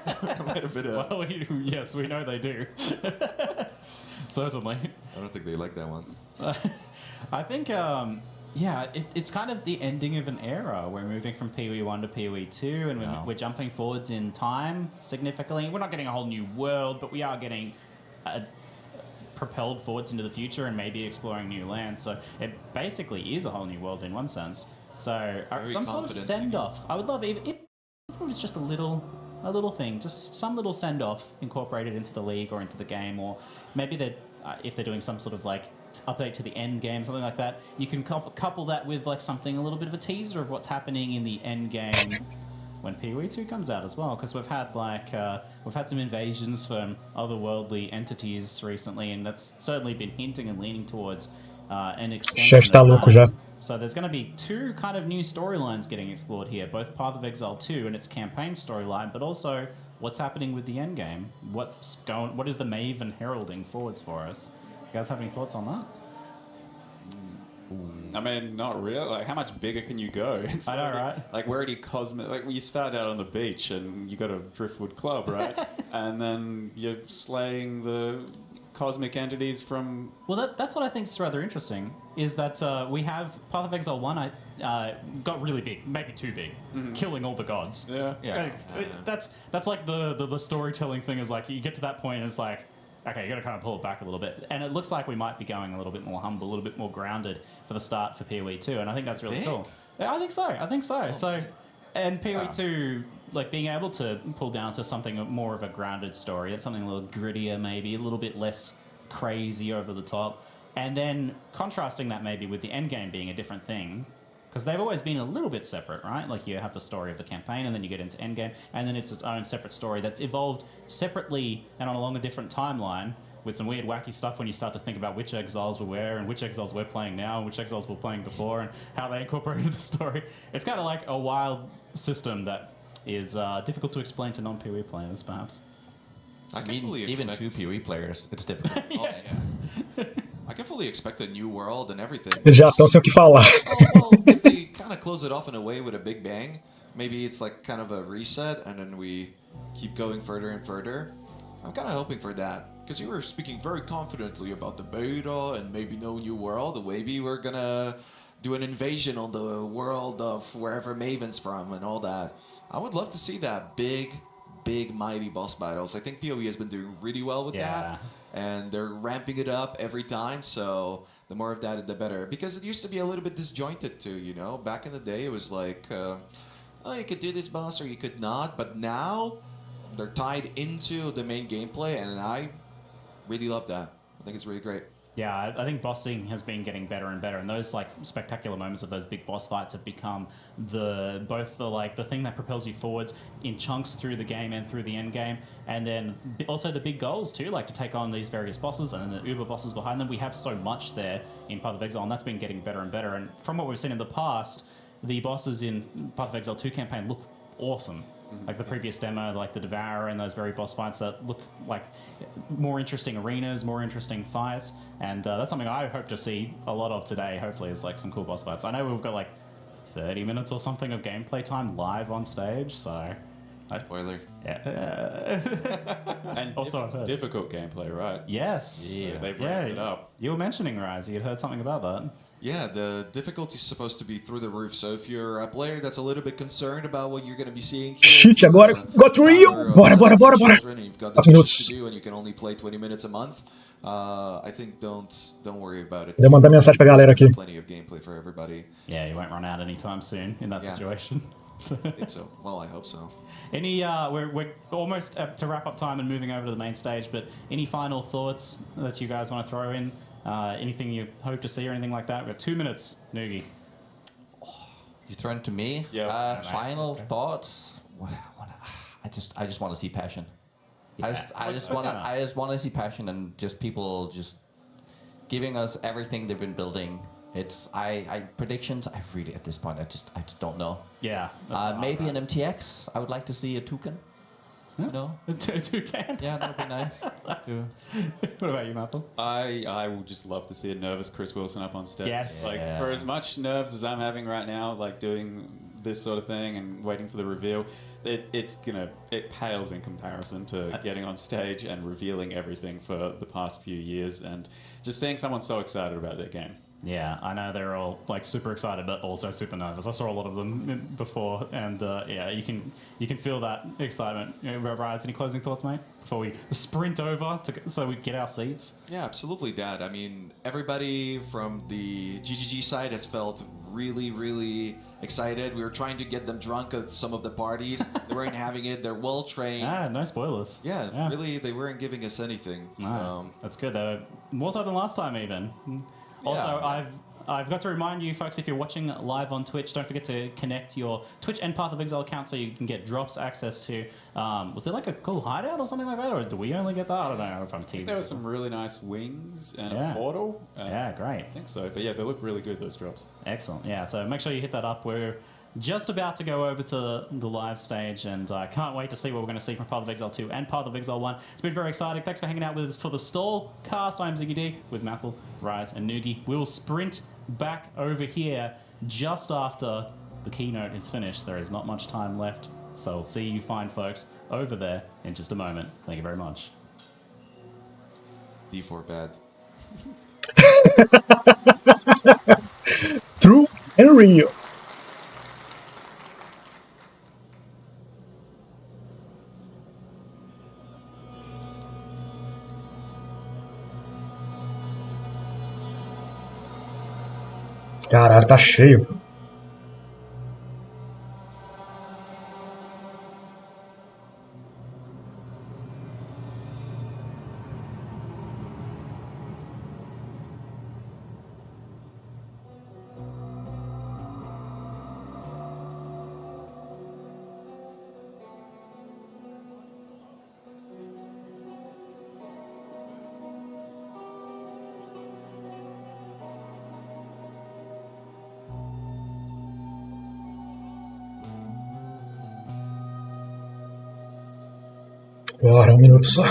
Might have been a... Well, yes, we know they do. Certainly. I don't think they like that one. I think, yeah, it's kind of the ending of an era. We're moving from Pee-wee 1 to Pee-wee 2, and we're jumping forwards in time significantly. We're not getting a whole new world, but we are getting propelled forwards into the future and maybe exploring new lands. So it basically is a whole new world in one sense. So some sort of send-off. I would love even if it was just a little thing, just some little send-off incorporated into the league or into the game, or maybe if they're doing some sort of like update to the end game, something like that, you can couple that with like something, a little bit of a teaser of what's happening in the end game when Pee-wee 2 comes out as well, because we've had some invasions from otherworldly entities recently, and that's certainly been hinting and leaning towards an extension of that. So there's going to be two kind of new storylines getting explored here, both Path of Exile 2 and its campaign storyline, but also what's happening with the end game. What is the Maven heralding forwards for us? You guys have any thoughts on that? I mean, not really. Like, how much bigger can you go? It's I know, right? Like, we're already cosmic. Like, you start out on the beach and you got a driftwood club, right? And then you're slaying the cosmic entities from... Well, that's what I think is rather interesting, is that we have Path of Exile 1 got really big, maybe too big, killing all the gods. Yeah. That's like the storytelling thing is like, you get to that point and it's like, okay, you got to kind of pull it back a little bit. And it looks like we might be going a little bit more humble, a little bit more grounded for the start for Pee-wee 2, and I think that's really cool. Yeah, I think so. And Pee-wee 2, like being able to pull down to something more of a grounded story, it's something a little grittier maybe, a little bit less crazy over the top, and then contrasting that maybe with the endgame being a different thing, because they've always been a little bit separate, right? Like you have the story of the campaign, and then you get into endgame, and then it's its own separate story that's evolved separately and on along a different timeline with some weird wacky stuff when you start to think about which exiles were where and which exiles we're playing now and which exiles we're playing before and how they incorporated the story. It's kind of like a wild system that is difficult to explain to non-Pee-wee players, perhaps. I can fully expect... Even two Pee-wee players, it's difficult. Yes. I can fully expect a new world and everything. Já estão sem o que falar. Well, if they kind of close it off in a way with a big bang, maybe it's like kind of a reset and then we keep going further and further. I'm kind of hoping for that. Because you were speaking very confidently about the beta and maybe no new world. Maybe we're gonna do an invasion on the world of wherever Maven's from and all that. I would love to see that big, mighty boss battles. I think PoE has been doing really well with that. And they're ramping it up every time, so the more of that, the better. Because it used to be a little bit disjointed too, you know? Back in the day, it was like, oh, you could do this boss or you could not. But now, they're tied into the main gameplay, and I really love that. I think it's really great. Yeah, I think bossing has been getting better and better, and those like spectacular moments of those big boss fights have become both the thing that propels you forwards in chunks through the game and through the end game, and then also the big goals too, like to take on these various bosses and then the uber bosses behind them. We have so much there in Path of Exile, and that's been getting better and better. And from what we've seen in the past, the bosses in Path of Exile 2 campaign look awesome. Like the previous demo, like the Devourer and those very boss fights that look like more interesting arenas, more interesting fights, and that's something I hope to see a lot of today, hopefully, is like some cool boss fights. I know we've got like 30 minutes or something of gameplay time live on stage, so... Spoiler. Yeah. And also difficult gameplay, right? Yes. Yeah, they've ramped it up. You were mentioning, Rise, you'd heard something about that. Yeah, the difficulty is supposed to be through the roof. So if you're a player that's a little bit concerned about what you're going to be seeing here, Shit, agora got real! Bora! You've got the things to do and you can only play 20 minutes a month. I think don't worry about it. Vou mandar mensagem pra galera aqui. Plenty of gameplay for everybody. Yeah, you won't run out anytime soon in that situation. I think so. Well, I hope so. Any, we're almost to wrap up time and moving over to the main stage, but any final thoughts that you guys want to throw in? Anything you hope to see or anything like that? We've got 2 minutes, Noogie. You throw it to me? Yeah. Final thoughts? I just want to see passion. Yeah. I just want to see passion and just people just giving us everything they've been building. It's predictions. I really at this point I just don't know. Yeah. Maybe an MTX. I would like to see a toucan. Huh? You know? A toucan? Yeah, that'd be nice. What about you, Maple? I would just love to see a nervous Chris Wilson up on stage. Yes. Like for as much nerves as I'm having right now, like doing this sort of thing and waiting for the reveal, it pales in comparison to getting on stage and revealing everything for the past few years and just seeing someone so excited about their game. Yeah, I know they're all like super excited, but also super nervous. I saw a lot of them before, and yeah, you can feel that excitement. Rise, any closing thoughts, mate? Before we sprint over so we get our seats. Yeah, absolutely, Dad. I mean, everybody from the GGG side has felt really, really excited. We were trying to get them drunk at some of the parties. They weren't having it. They're well trained. No spoilers. Yeah, really, they weren't giving us anything. No, that's good. More so than last time, even. Also, Yeah. I've got to remind you folks, if you're watching live on Twitch, don't forget to connect your Twitch and Path of Exile account so you can get drops access to. Was there like a cool hideout or something like that, or do we only get that? I don't know if I'm teasing. There were some really nice wings and Yeah. a portal. Yeah, great. I think so. But yeah, they look really good, those drops. Excellent. Yeah, so make sure you hit that up. We're just about to go over to the live stage, and I can't wait to see what we're going to see from Path of Exile 2 and Path of Exile 1. It's been very exciting. Thanks for hanging out with us for the Stall cast. I'm Ziggy D with Mathel, Rise, and Noogie. We'll sprint back over here just after the keynote is finished. There is not much time left, so we'll see you fine folks over there in just a moment. Thank you very much. D4 bad. True and real. Caralho, tá cheio. Bora, 1 minuto só.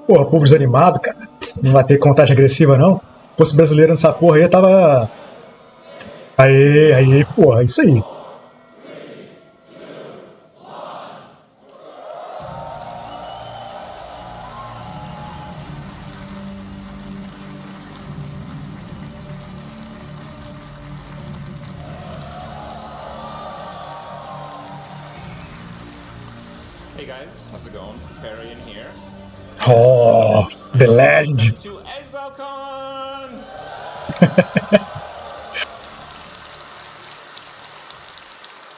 Porra, povo desanimado, cara. Não vai ter contagem agressiva, não. Se fosse brasileiro nessa porra aí, eu tava. Aí, porra, isso aí. Hey guys, how's it going? Perry in here. Oh, the legend. To ExileCon!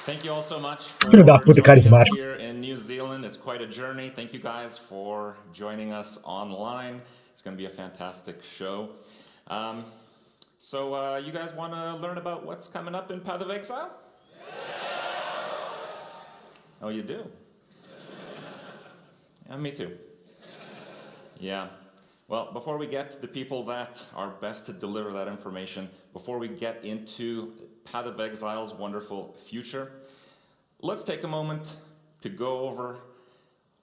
Thank you all so much for Filho da puta, joining us carismático. here in New Zealand. It's quite a journey. Thank you guys for joining us online. It's going to be a fantastic show. So you guys want to learn about what's coming up in Path of Exile? Oh, you do? Yeah, me too. Yeah. Well, before we get to the people that are best to deliver that information, before we get into Path of Exile's wonderful future, let's take a moment to go over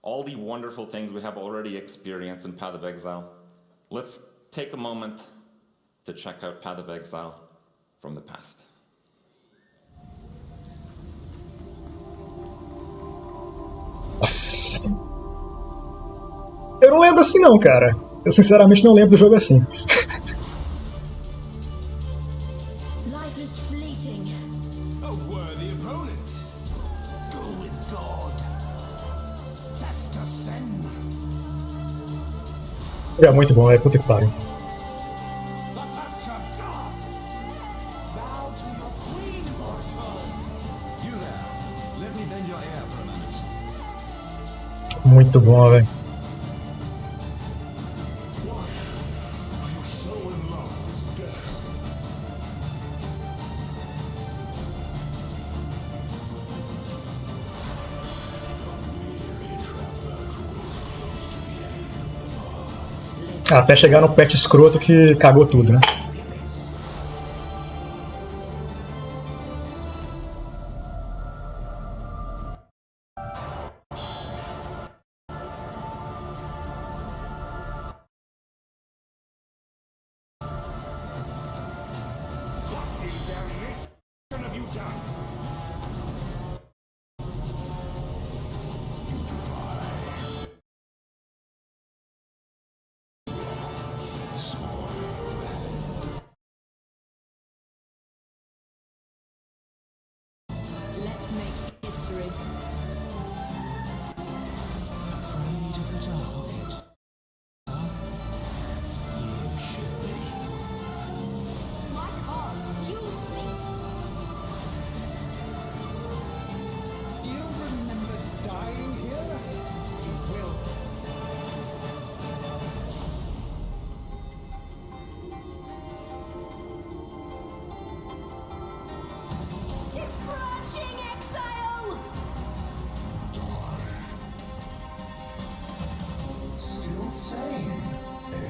all the wonderful things we have already experienced in Path of Exile. Let's take a moment to check out Path of Exile from the past. Nossa. Eu não lembro assim não, cara. Eu sinceramente não lembro do jogo assim. Life is fleeting. A worthy opponent. Go with God. Death to sin. É muito bom, é puta que pariu. The touch of God. Muito bom, velho. Are you so in love with death? The weary traveler crawls close to the end of the path. Até chegar no pet escroto que cagou tudo, né? What in damnation have you done? You defy. Spoil Let's make history. afraid of the dark, you should be. My cause fuels me. Do you remember dying here? You will. It's branching exile. Still sane,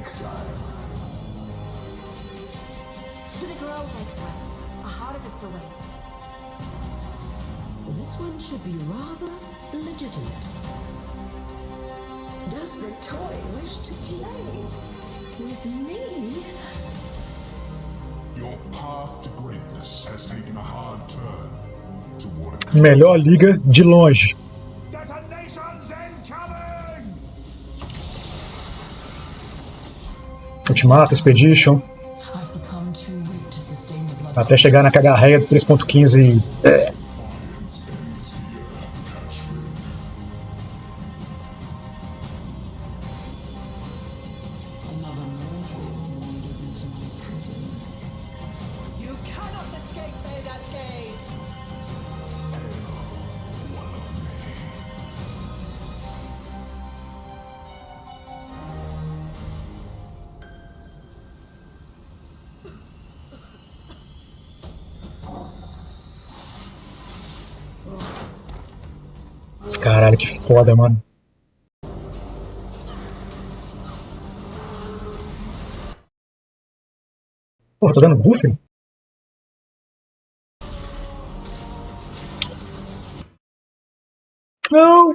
exile. To the grove, exile. A harvest awaits. This one should be rather legitimate. Does the toy wish to play with me? Your path to greatness has taken a hard turn toward a Melhor liga de longe. detonations incoming! Ultimato, Expedition. I've become too weak to sustain the blood. Até chegar na cagarreia do 3.15. Another mortal wanders into my prison. You cannot escape Baghdad's gaze. One of many. Caralho, que foda, mano. Pô, tô dando buff? Não!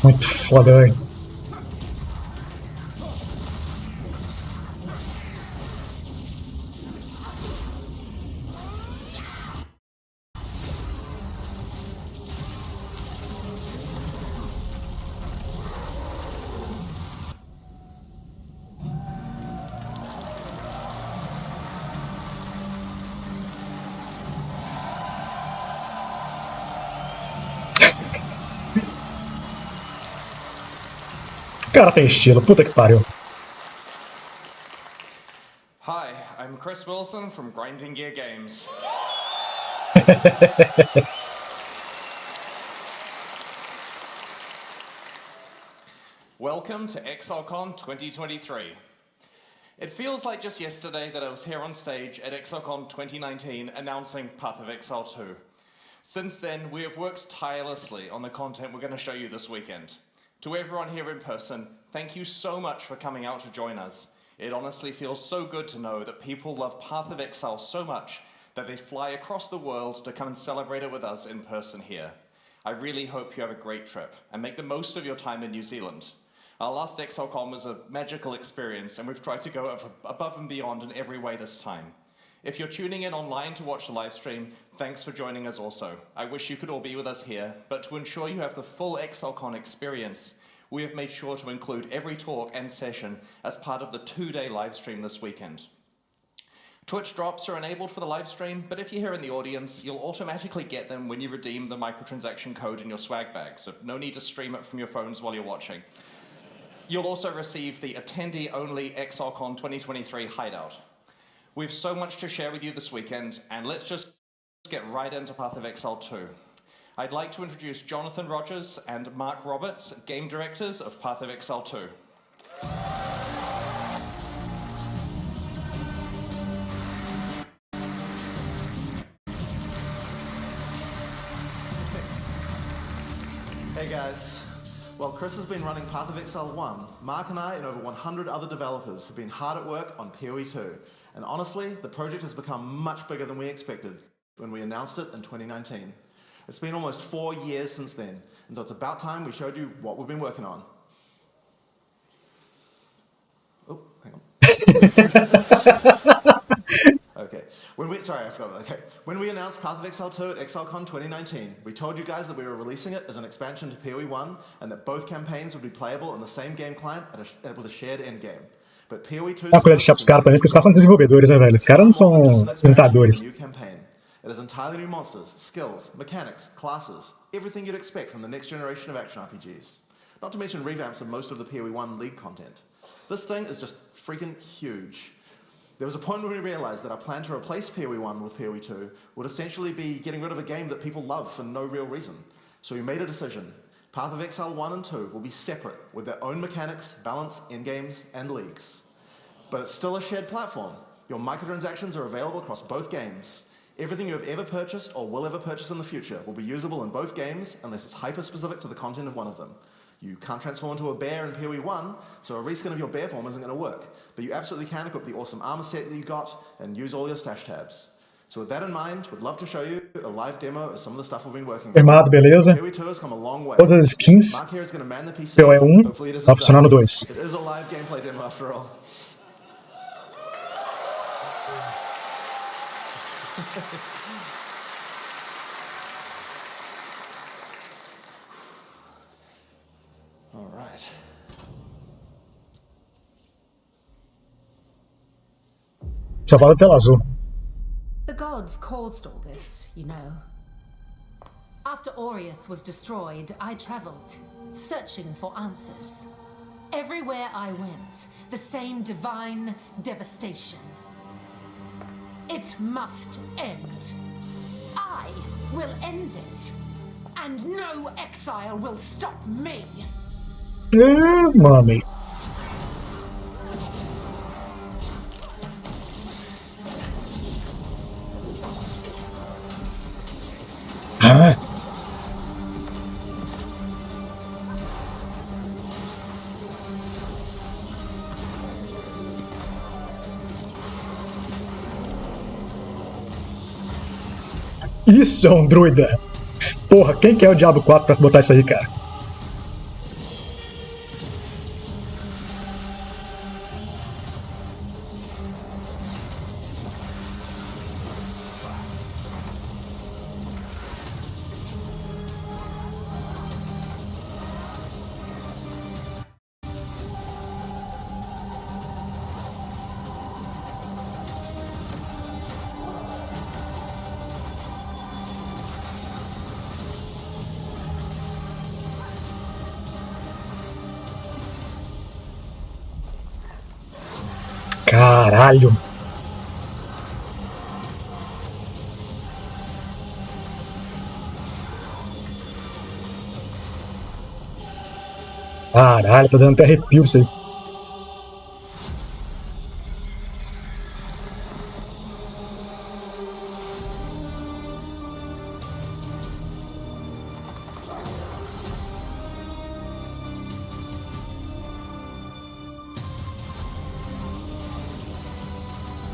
Muito foda, velho. O cara tem estilo, puta que pariu. Hi, I'm Chris Wilson from Grinding Gear Games. Welcome to ExileCon 2023. It feels like just yesterday that I was here on stage at ExileCon 2019 announcing Path of Exile 2. Since then, we have worked tirelessly on the content we're going to show you this weekend. To everyone here in person, thank you so much for coming out to join us. It honestly feels so good to know that people love Path of Exile so much that they fly across the world to come and celebrate it with us in person here. I really hope you have a great trip and make the most of your time in New Zealand. Our last ExileCon was a magical experience, and we've tried to go above and beyond in every way this time. If you're tuning in online to watch the live stream, thanks for joining us also. I wish you could all be with us here, but to ensure you have the full ExileCon experience, we have made sure to include every talk and session as part of the 2-day live stream this weekend. Twitch drops are enabled for the live stream, but if you're here in the audience, you'll automatically get them when you redeem the microtransaction code in your swag bag, so no need to stream it from your phones while you're watching. You'll also receive the attendee-only XRCon 2023 hideout. We have so much to share with you this weekend, and let's just get right into Path of Exile 2. I'd like to introduce Jonathan Rogers and Mark Roberts, game directors of Path of Exile 2. Hey guys. While Chris has been running Path of Exile 1, Mark and I and over 100 other developers have been hard at work on PoE 2. And honestly, the project has become much bigger than we expected when we announced it in 2019. It's been almost 4 years since then, and so it's about time we showed you what we've been working on. Oh, hang on. Okay. Sorry, I forgot. Okay. When we announced Path of Exile 2 at ExileCon 2019, we told you guys that we were releasing it as an expansion to PoE 1 and that both campaigns would be playable on the same game client with a shared endgame. But PoE 2... Uma colher de chá pros caras também, porque os caras são desenvolvedores, né, velho? Os caras não são apresentadores. It has entirely new monsters, skills, mechanics, classes, everything you'd expect from the next generation of action RPGs. Not to mention revamps of most of the PoE 1 League content. This thing is just freaking huge. There was a point when we realized that our plan to replace PoE 1 with PoE 2 would essentially be getting rid of a game that people love for no real reason. So we made a decision. Path of Exile 1 and 2 will be separate with their own mechanics, balance, endgames, and leagues. But it's still a shared platform. Your microtransactions are available across both games. Everything you have ever purchased or will ever purchase in the future will be usable in both games unless it's hyper-specific to the content of one of them. You can't transform into a bear in PoE 1, so a reskin of your bear form isn't going to work. But you absolutely can equip the awesome armor set that you got and use all your stash tabs. So with that in mind, we'd love to show you a live demo of some of the stuff we've been working on. Firmado, beleza? PoE 2 has come a long way. Todas as skins Mark here is going to man the PC. PoE 1 Hopefully it isn't vai funcionar no done. 2. It is a live gameplay demo after all. All right. Só falta a tela azul. The gods caused all this, you know. After Oriath was destroyed, I traveled, searching for answers. Everywhere I went, the same divine devastation. It must end. I will end it. And no exile will stop me. Mami. Ah. Isso é um druida. Porra, quem que é o Diablo 4 pra botar isso aí, cara? Caralho! Caralho, tá dando até arrepio isso aí.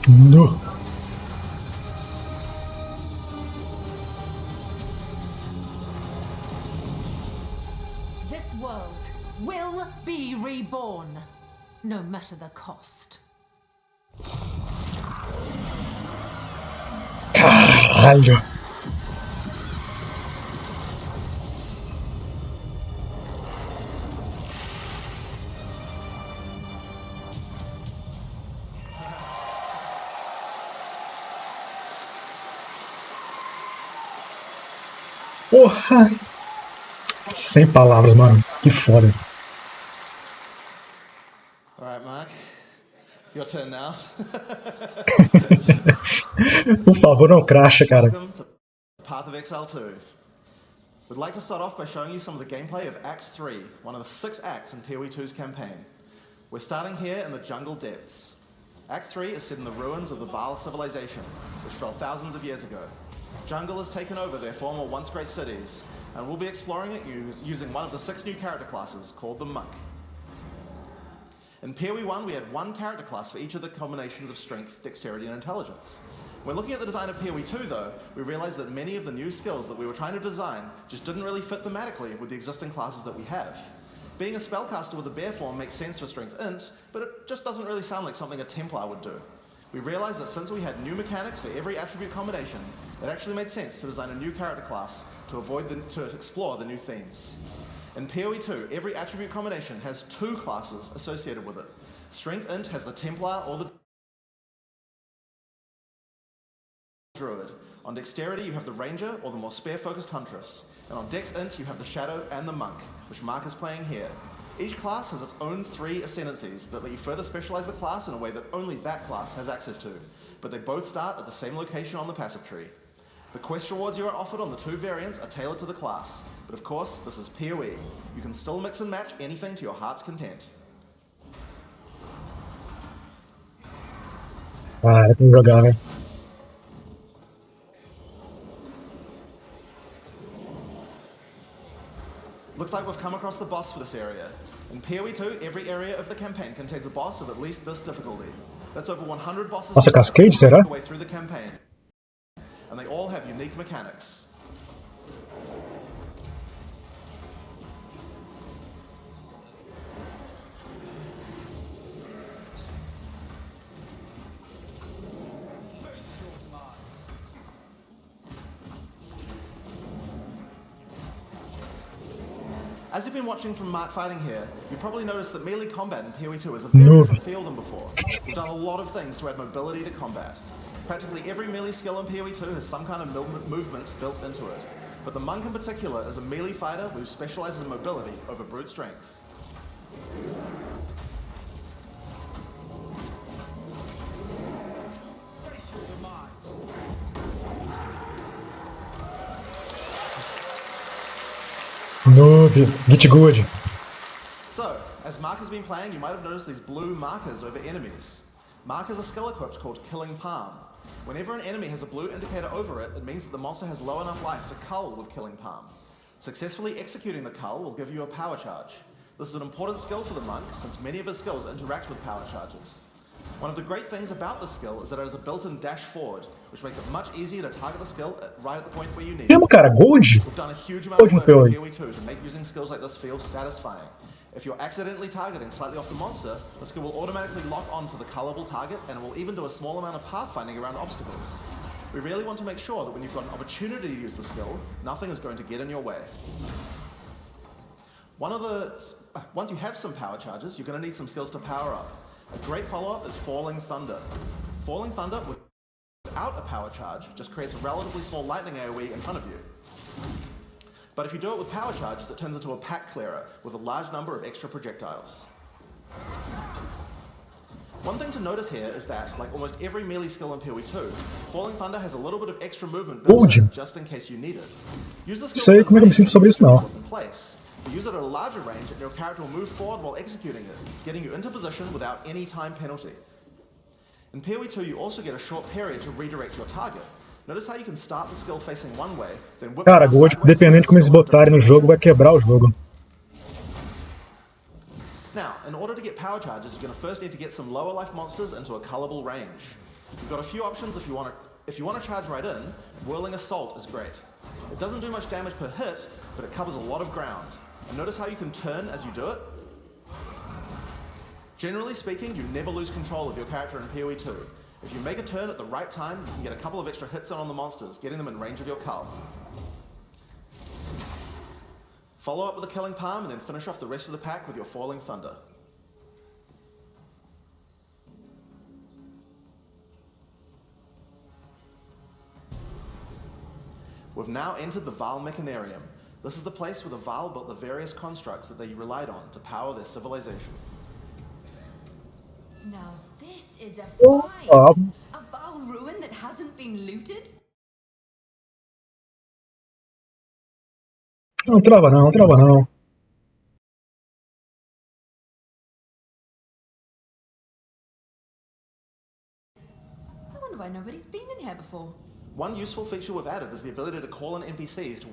No. This world will be reborn, no matter the cost. Caralho! Porra! Sem palavras, mano. Que foda. Alright, Mark. Your turn now. Por favor, não cracha, cara. Welcome to Path of Exile 2. We'd like to start off by showing you some of the gameplay of Act 3, one of the 6 acts in PoE 2's campaign. We're starting here in the jungle depths. Act 3 is set in the ruins of the Vaal civilization, which fell thousands of years ago. Jungle has taken over their former once great cities, and we'll be exploring it using one of the 6 new character classes called the Monk. In PoE 1, we had 1 character class for each of the combinations of strength, dexterity, and intelligence. When looking at the design of PoE 2, though, we realized that many of the new skills that we were trying to design just didn't really fit thematically with the existing classes that we have. Being a spellcaster with a bear form makes sense for strength int, but it just doesn't really sound like something a Templar would do. We realized that since we had new mechanics for every attribute combination, it actually made sense to design a new character class to explore the new themes. In PoE 2, every attribute combination has 2 classes associated with it. Strength int has the Templar or the Druid. On dexterity, you have the Ranger or the more spare-focused Huntress. And on dex int, you have the Shadow and the Monk, which Mark is playing here. Each class has its own 3 ascendancies that let you further specialize the class in a way that only that class has access to, but they both start at the same location on the passive tree. The quest rewards you are offered on the 2 variants are tailored to the class, but of course, this is PoE. You can still mix and match anything to your heart's content. Para com jogar, velho. Looks like we've come across the boss for this area. In PoE 2, every area of the campaign contains a boss of at least this difficulty. That's over 100 bosses Nossa, Cascade, será? the way through the campaign. And they all have unique mechanics. As you've been watching from Mark fighting here, you've probably noticed that melee combat in PoE 2 is a very different feel than before. We've done a lot of things to add mobility to combat. Practically every melee skill in PoE 2 has some kind of movement built into it. But the Monk in particular is a melee fighter who specializes in mobility over brute strength. Noob. Get good. So, as Mark has been playing, you might have noticed these blue markers over enemies. Mark has a skill equipped called Killing Palm. Whenever an enemy has a blue indicator over it, it means that the monster has low enough life to cull with Killing Palm. Successfully executing the cull will give you a power charge. This is an important skill for the Monk, since many of his skills interact with power charges. One of the great things about this skill is that it has a built-in dash forward, which makes it much easier to target the skill right at the point where you need it. Mesmo, cara, Gold? We've done a huge amount of work in PoE 2 to make using skills like this feel satisfying. If you're accidentally targeting slightly off the monster, the skill will automatically lock onto the colorable target, and it will even do a small amount of pathfinding around obstacles. We really want to make sure that when you've got an opportunity to use the skill, nothing is going to get in your way. Once you have some power charges, you're going to need some skills to power up. A great follow-up is Falling Thunder. Falling Thunder without a power charge just creates a relatively small lightning AoE in front of you. But if you do it with power charges, it turns into a pack clearer with a large number of extra projectiles. One thing to notice here is that, like almost every melee skill in PoE 2, Falling Thunder has a little bit of extra movement built in just in case you need it. Use the skill Sei como é que eu me sinto sobre isso, não. in place. But use it at a larger range and your character will move forward while executing it, getting you into position without any time penalty. In PoE 2, you also get a short period to redirect your target. Notice how you can start the skill facing one way, then whip Cara, Gold, dependendo de como eles botarem no jogo, vai quebrar o jogo. Now, in order to get power charges, you're going to first need to get some lower life monsters into a colorable range. You've got a few options if you want to charge right in. Whirling Assault is great. It doesn't do much damage per hit, but it covers a lot of ground. And notice how you can turn as you do it? Generally speaking, you never lose control of your character in PoE 2. If you make a turn at the right time, you can get a couple of extra hits in on the monsters, getting them in range of your cull. Follow up with a Killing Palm and then finish off the rest of the pack with your Falling Thunder. We've now entered the Val Mechanarium. This is the place where the Val built the various constructs that they relied on to power their civilization. Now this is a find. A Val ruin that hasn't been looted? Não trava não, trava não. I wonder why nobody's been in here before. One useful feature we've added is the ability to call in NPCs to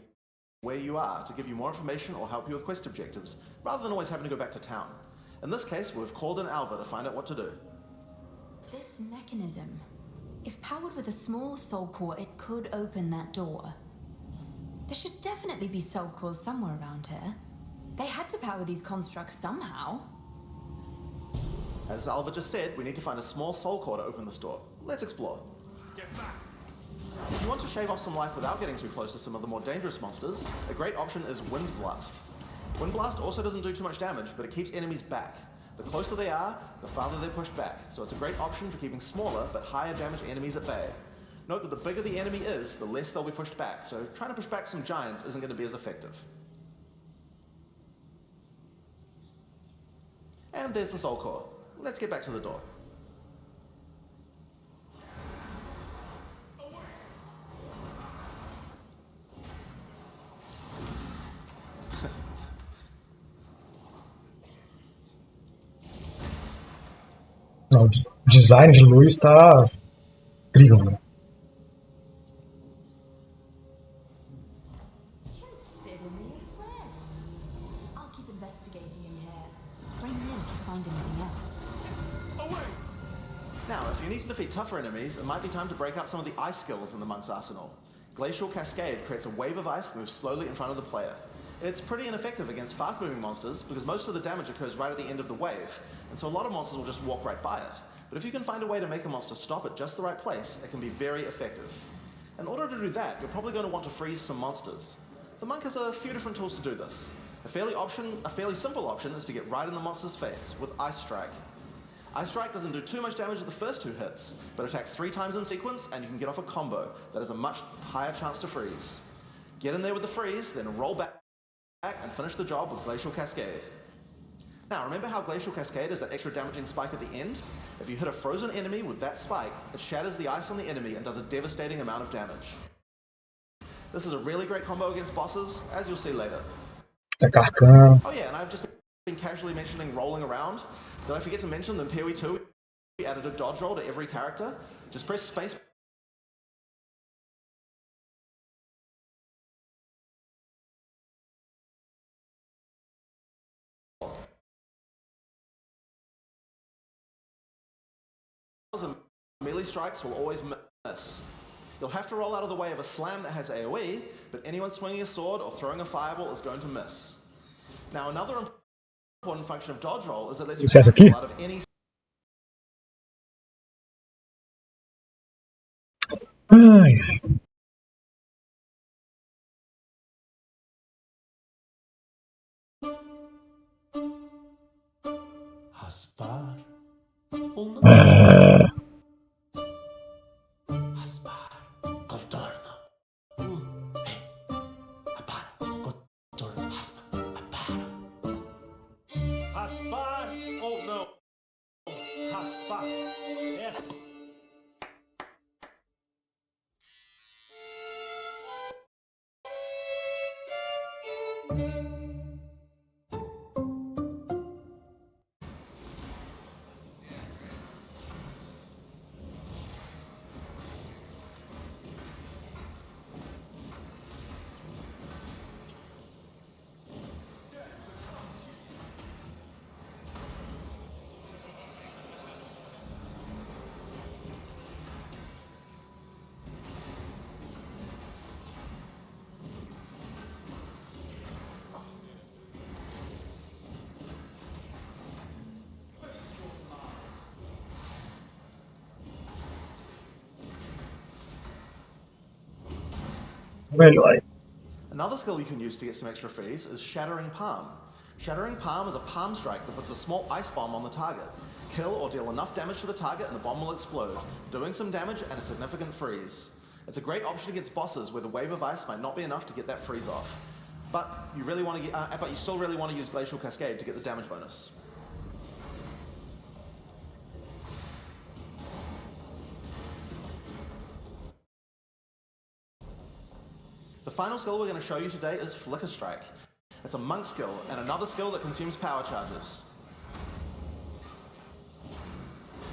where you are to give you more information or help you with quest objectives, rather than always having to go back to town. In this case, we've called in Alva to find out what to do. This mechanism, if powered with a small soul core, it could open that door. There should definitely be soul cores somewhere around here. They had to power these constructs somehow. As Alva just said, we need to find a small soul core to open this door. Let's explore. Get back! If you want to shave off some life without getting too close to some of the more dangerous monsters, a great option is Wind Blast. Wind Blast also doesn't do too much damage, but it keeps enemies back. The closer they are, the farther they're pushed back, so it's a great option for keeping smaller but higher damage enemies at bay. Note that the bigger the enemy is, the less they'll be pushed back, so trying to push back some giants isn't going to be as effective. And there's the soul core. Let's get back to the door. Não, o design de luz está incrível, né? Consider me impressed. I'll keep investigating in here. Bring me in if you find anything else. Away! Now, if you need to defeat tougher enemies, it might be time to break out some of the ice skills in the monk's arsenal. Glacial Cascade creates a wave of ice that moves slowly in front of the player. It's pretty ineffective against fast-moving monsters because most of the damage occurs right at the end of the wave, and so a lot of monsters will just walk right by it. But if you can find a way to make a monster stop at just the right place, it can be very effective. In order to do that, you're probably going to want to freeze some monsters. The monk has a few different tools to do this. A fairly simple option is to get right in the monster's face with Ice Strike. Ice Strike doesn't do too much damage at the first 2 hits, but attack 3 times in sequence and you can get off a combo that has a much higher chance to freeze. Get in there with the freeze, then roll back and finish the job with Glacial Cascade. Now, remember how Glacial Cascade is that extra damaging spike at the end? If you hit a frozen enemy with that spike, it shatters the ice on the enemy and does a devastating amount of damage. This is a really great combo against bosses, as you'll see later. Tá carcando. Oh yeah, and I've just been casually mentioning rolling around. Did I forget to mention that in PoE 2 we added a dodge roll to every character? Just press space and melee strikes will always miss. You'll have to roll out of the way of a slam that has AoE, but anyone swinging a sword or throwing a fireball is going to miss. Now, another important function of dodge roll is that it lets you Isso aqui? out of any Ai, ai. Raspar. Raspar. Contorno. Apara. Contorno. Raspa. Apara. Raspar ou não? Raspar. Essa. Melhor. Another skill you can use to get some extra freeze is Shattering Palm. Shattering Palm is a palm strike that puts a small ice bomb on the target. Kill or deal enough damage to the target and the bomb will explode, doing some damage and a significant freeze. It's a great option against bosses where the wave of ice might not be enough to get that freeze off. But you still really want to use Glacial Cascade to get the damage bonus. The final skill we're going to show you today is Flicker Strike. It's a monk skill and another skill that consumes power charges.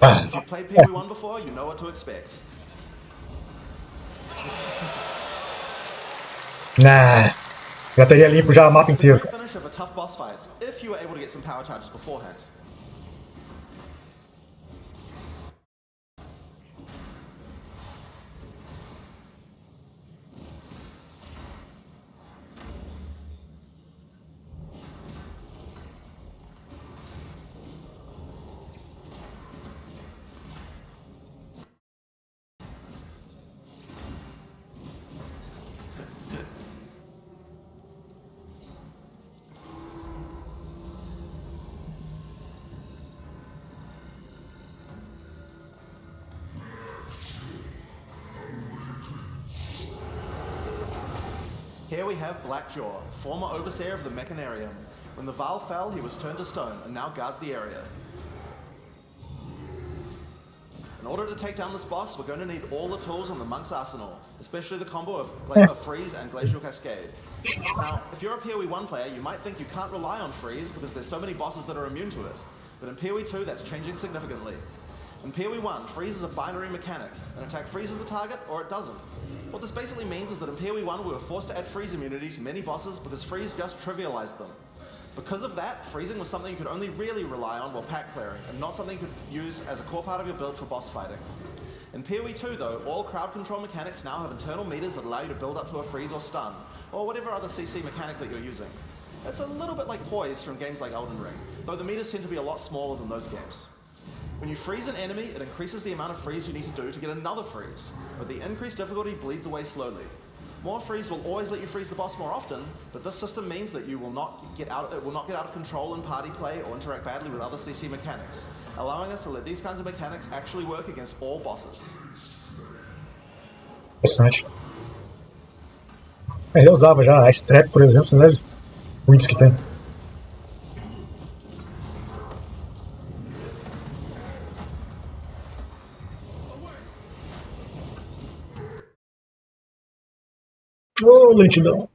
If you've played PoE1 before, you know what to expect. Nah, já teria limpo já o mapa It's a inteiro, great cara. finish of a tough boss fight if you were able to get some power charges beforehand. Here we have Blackjaw, former overseer of the Mechanarium. When the Val fell, he was turned to stone and now guards the area. In order to take down this boss, we're going to need all the tools in the Monk's arsenal, especially the combo of Freeze and Glacial Cascade. Now, if you're a PoE1 player, you might think you can't rely on Freeze because there's so many bosses that are immune to it. But in PoE2, that's changing significantly. In PoE1, Freeze is a binary mechanic. An attack freezes the target, or it doesn't. What this basically means is that in PoE1 we were forced to add freeze immunity to many bosses because freeze just trivialized them. Because of that, freezing was something you could only really rely on while pack clearing, and not something you could use as a core part of your build for boss fighting. In PoE2 though, all crowd control mechanics now have internal meters that allow you to build up to a freeze or stun, or whatever other CC mechanic that you're using. It's a little bit like poise from games like Elden Ring, though the meters tend to be a lot smaller than those games. When you freeze an enemy, it increases the amount of freeze you need to do to get another freeze, but the increased difficulty bleeds away slowly. More freeze will always let you freeze the boss more often, but this system means that it will not get out of control in party play or interact badly with other CC mechanics, allowing us to let these kinds of mechanics actually work against all bosses. Interessante. Eu usava já a Ice Trap, por exemplo, né? Muitos que tem. Ô, lentidão.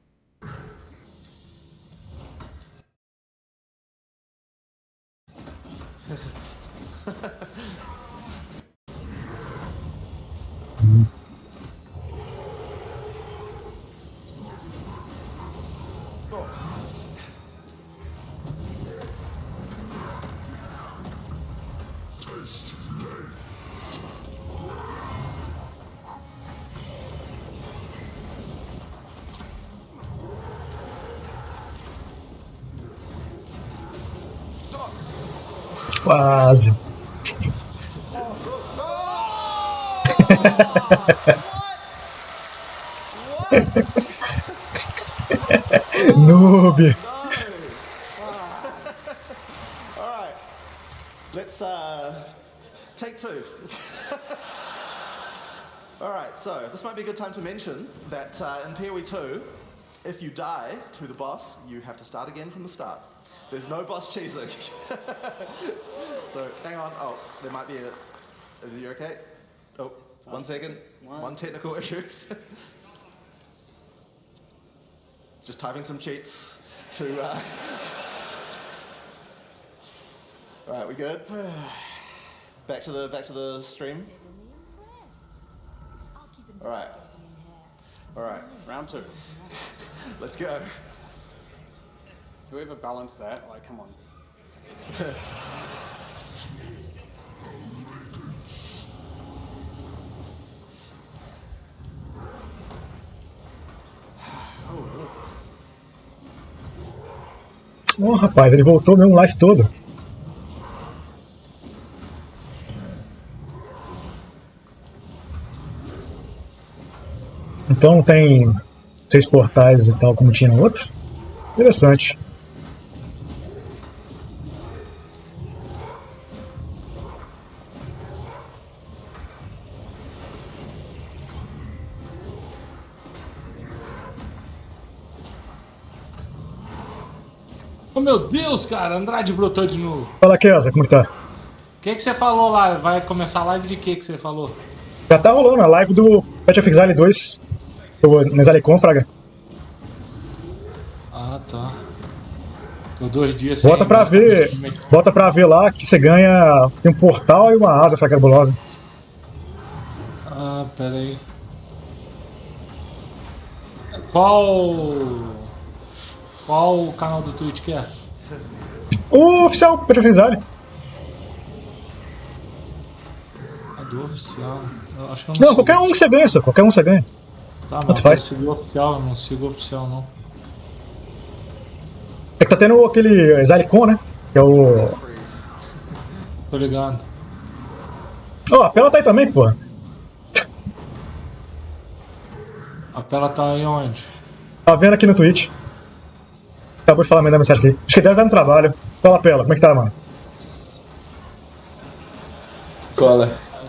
Quase. Noob. Alright, let's take two. Alright, so this might be a good time to mention that in PoE2, if you die to the boss, you have to start again from the start. There's no boss cheesing. So, hang on. Oh, there might be a... Are you okay? Oh, 1 second. One technical issue. Just typing some cheats to... Alright, we good? Back to the stream. Alright. Alright. Round two. Let's go. Whoever balanced that, like, come on. Oh, rapaz, ele voltou mesmo live todo. Então não tem 6 portais e tal como tinha no outro? Interessante. Oh, meu Deus, cara, Andrade brotou de novo. Fala, Kesa, como que tá? O que você falou lá? Vai começar a live de que você falou? Já tá rolando a live do ffxiv 2. No Zalicon, Fraga. Ah, tá. Tô 2 dias sem... Bota pra ver lá que você ganha... Tem um portal e uma asa fracabulosa. Ah, pera aí. Qual o canal do Twitch que é? O oficial, ffxiv. A do oficial. Eu acho que eu Não, sigo. qualquer um que você ganha, só. Qualquer um que você ganha. Tá, Tanto mas faz. eu sigo o oficial, eu não sigo o oficial não. É que tá tendo aquele Zalicon, né? Que é o... Tô ligado. Ó, a Pela tá aí também, porra. A tela tá aí onde? Tá vendo aqui no Twitch. Acabou de falar a mensagem aqui. Acho que deve estar no trabalho. Fala, Pela, como é que tá, mano? Cola.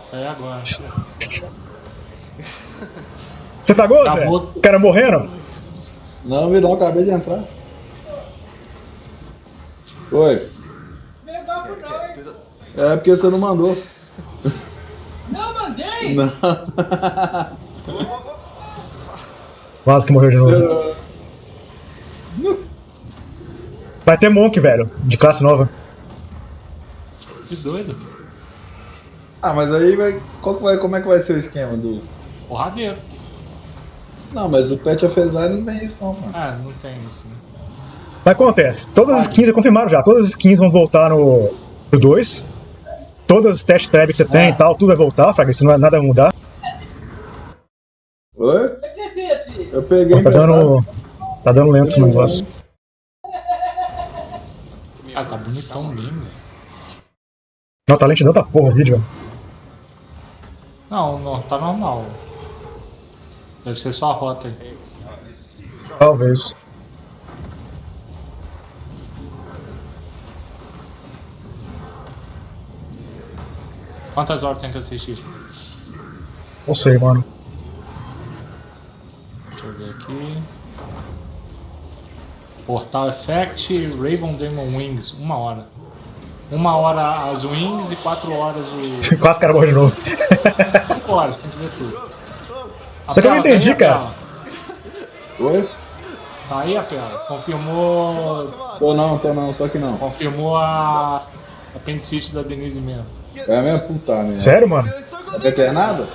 Tá aí agora. Você tragou, Zé? Acabou. O cara morrendo? Não, virou, acabei de entrar. Oi. É porque você não mandou. Não mandei! Não. Quase que morreu de novo. Vai ter Monk, velho. De classe nova. Que doido. Ah, mas aí vai. Como é que vai ser o esquema do. Porradeiro. Não, mas o Pet of Exile não tem isso não, mano. Ah, não tem isso, né? Mas acontece, todas as skins, já confirmaram já, todas as skins vão voltar no 2. Todas as test tab que você tem e tal, tudo vai voltar, Fraga, isso não é nada vai mudar. Oi? O que você fez, filho? Eu peguei Tá dando lento o negócio. Ah, tá bonitão mesmo. Não, tá lentidão da porra o vídeo, velho. Não, tá normal. Deve ser só a rota aí. Talvez. Quantas horas tem que assistir? Não sei, mano. Deixa eu ver aqui. Portal Effect, Raven Demon Wings, 1 hora. 1 hora as Wings e 4 horas o... Quase o cara morreu de novo. 5 horas, tem que ver tudo. Isso que eu não entendi, cara. Oi? Tá aí a Pela? Confirmou... Tô aqui não. Confirmou a apendicite da Denise mesmo. É a minha puta, né? Sério, mano? Tá internado?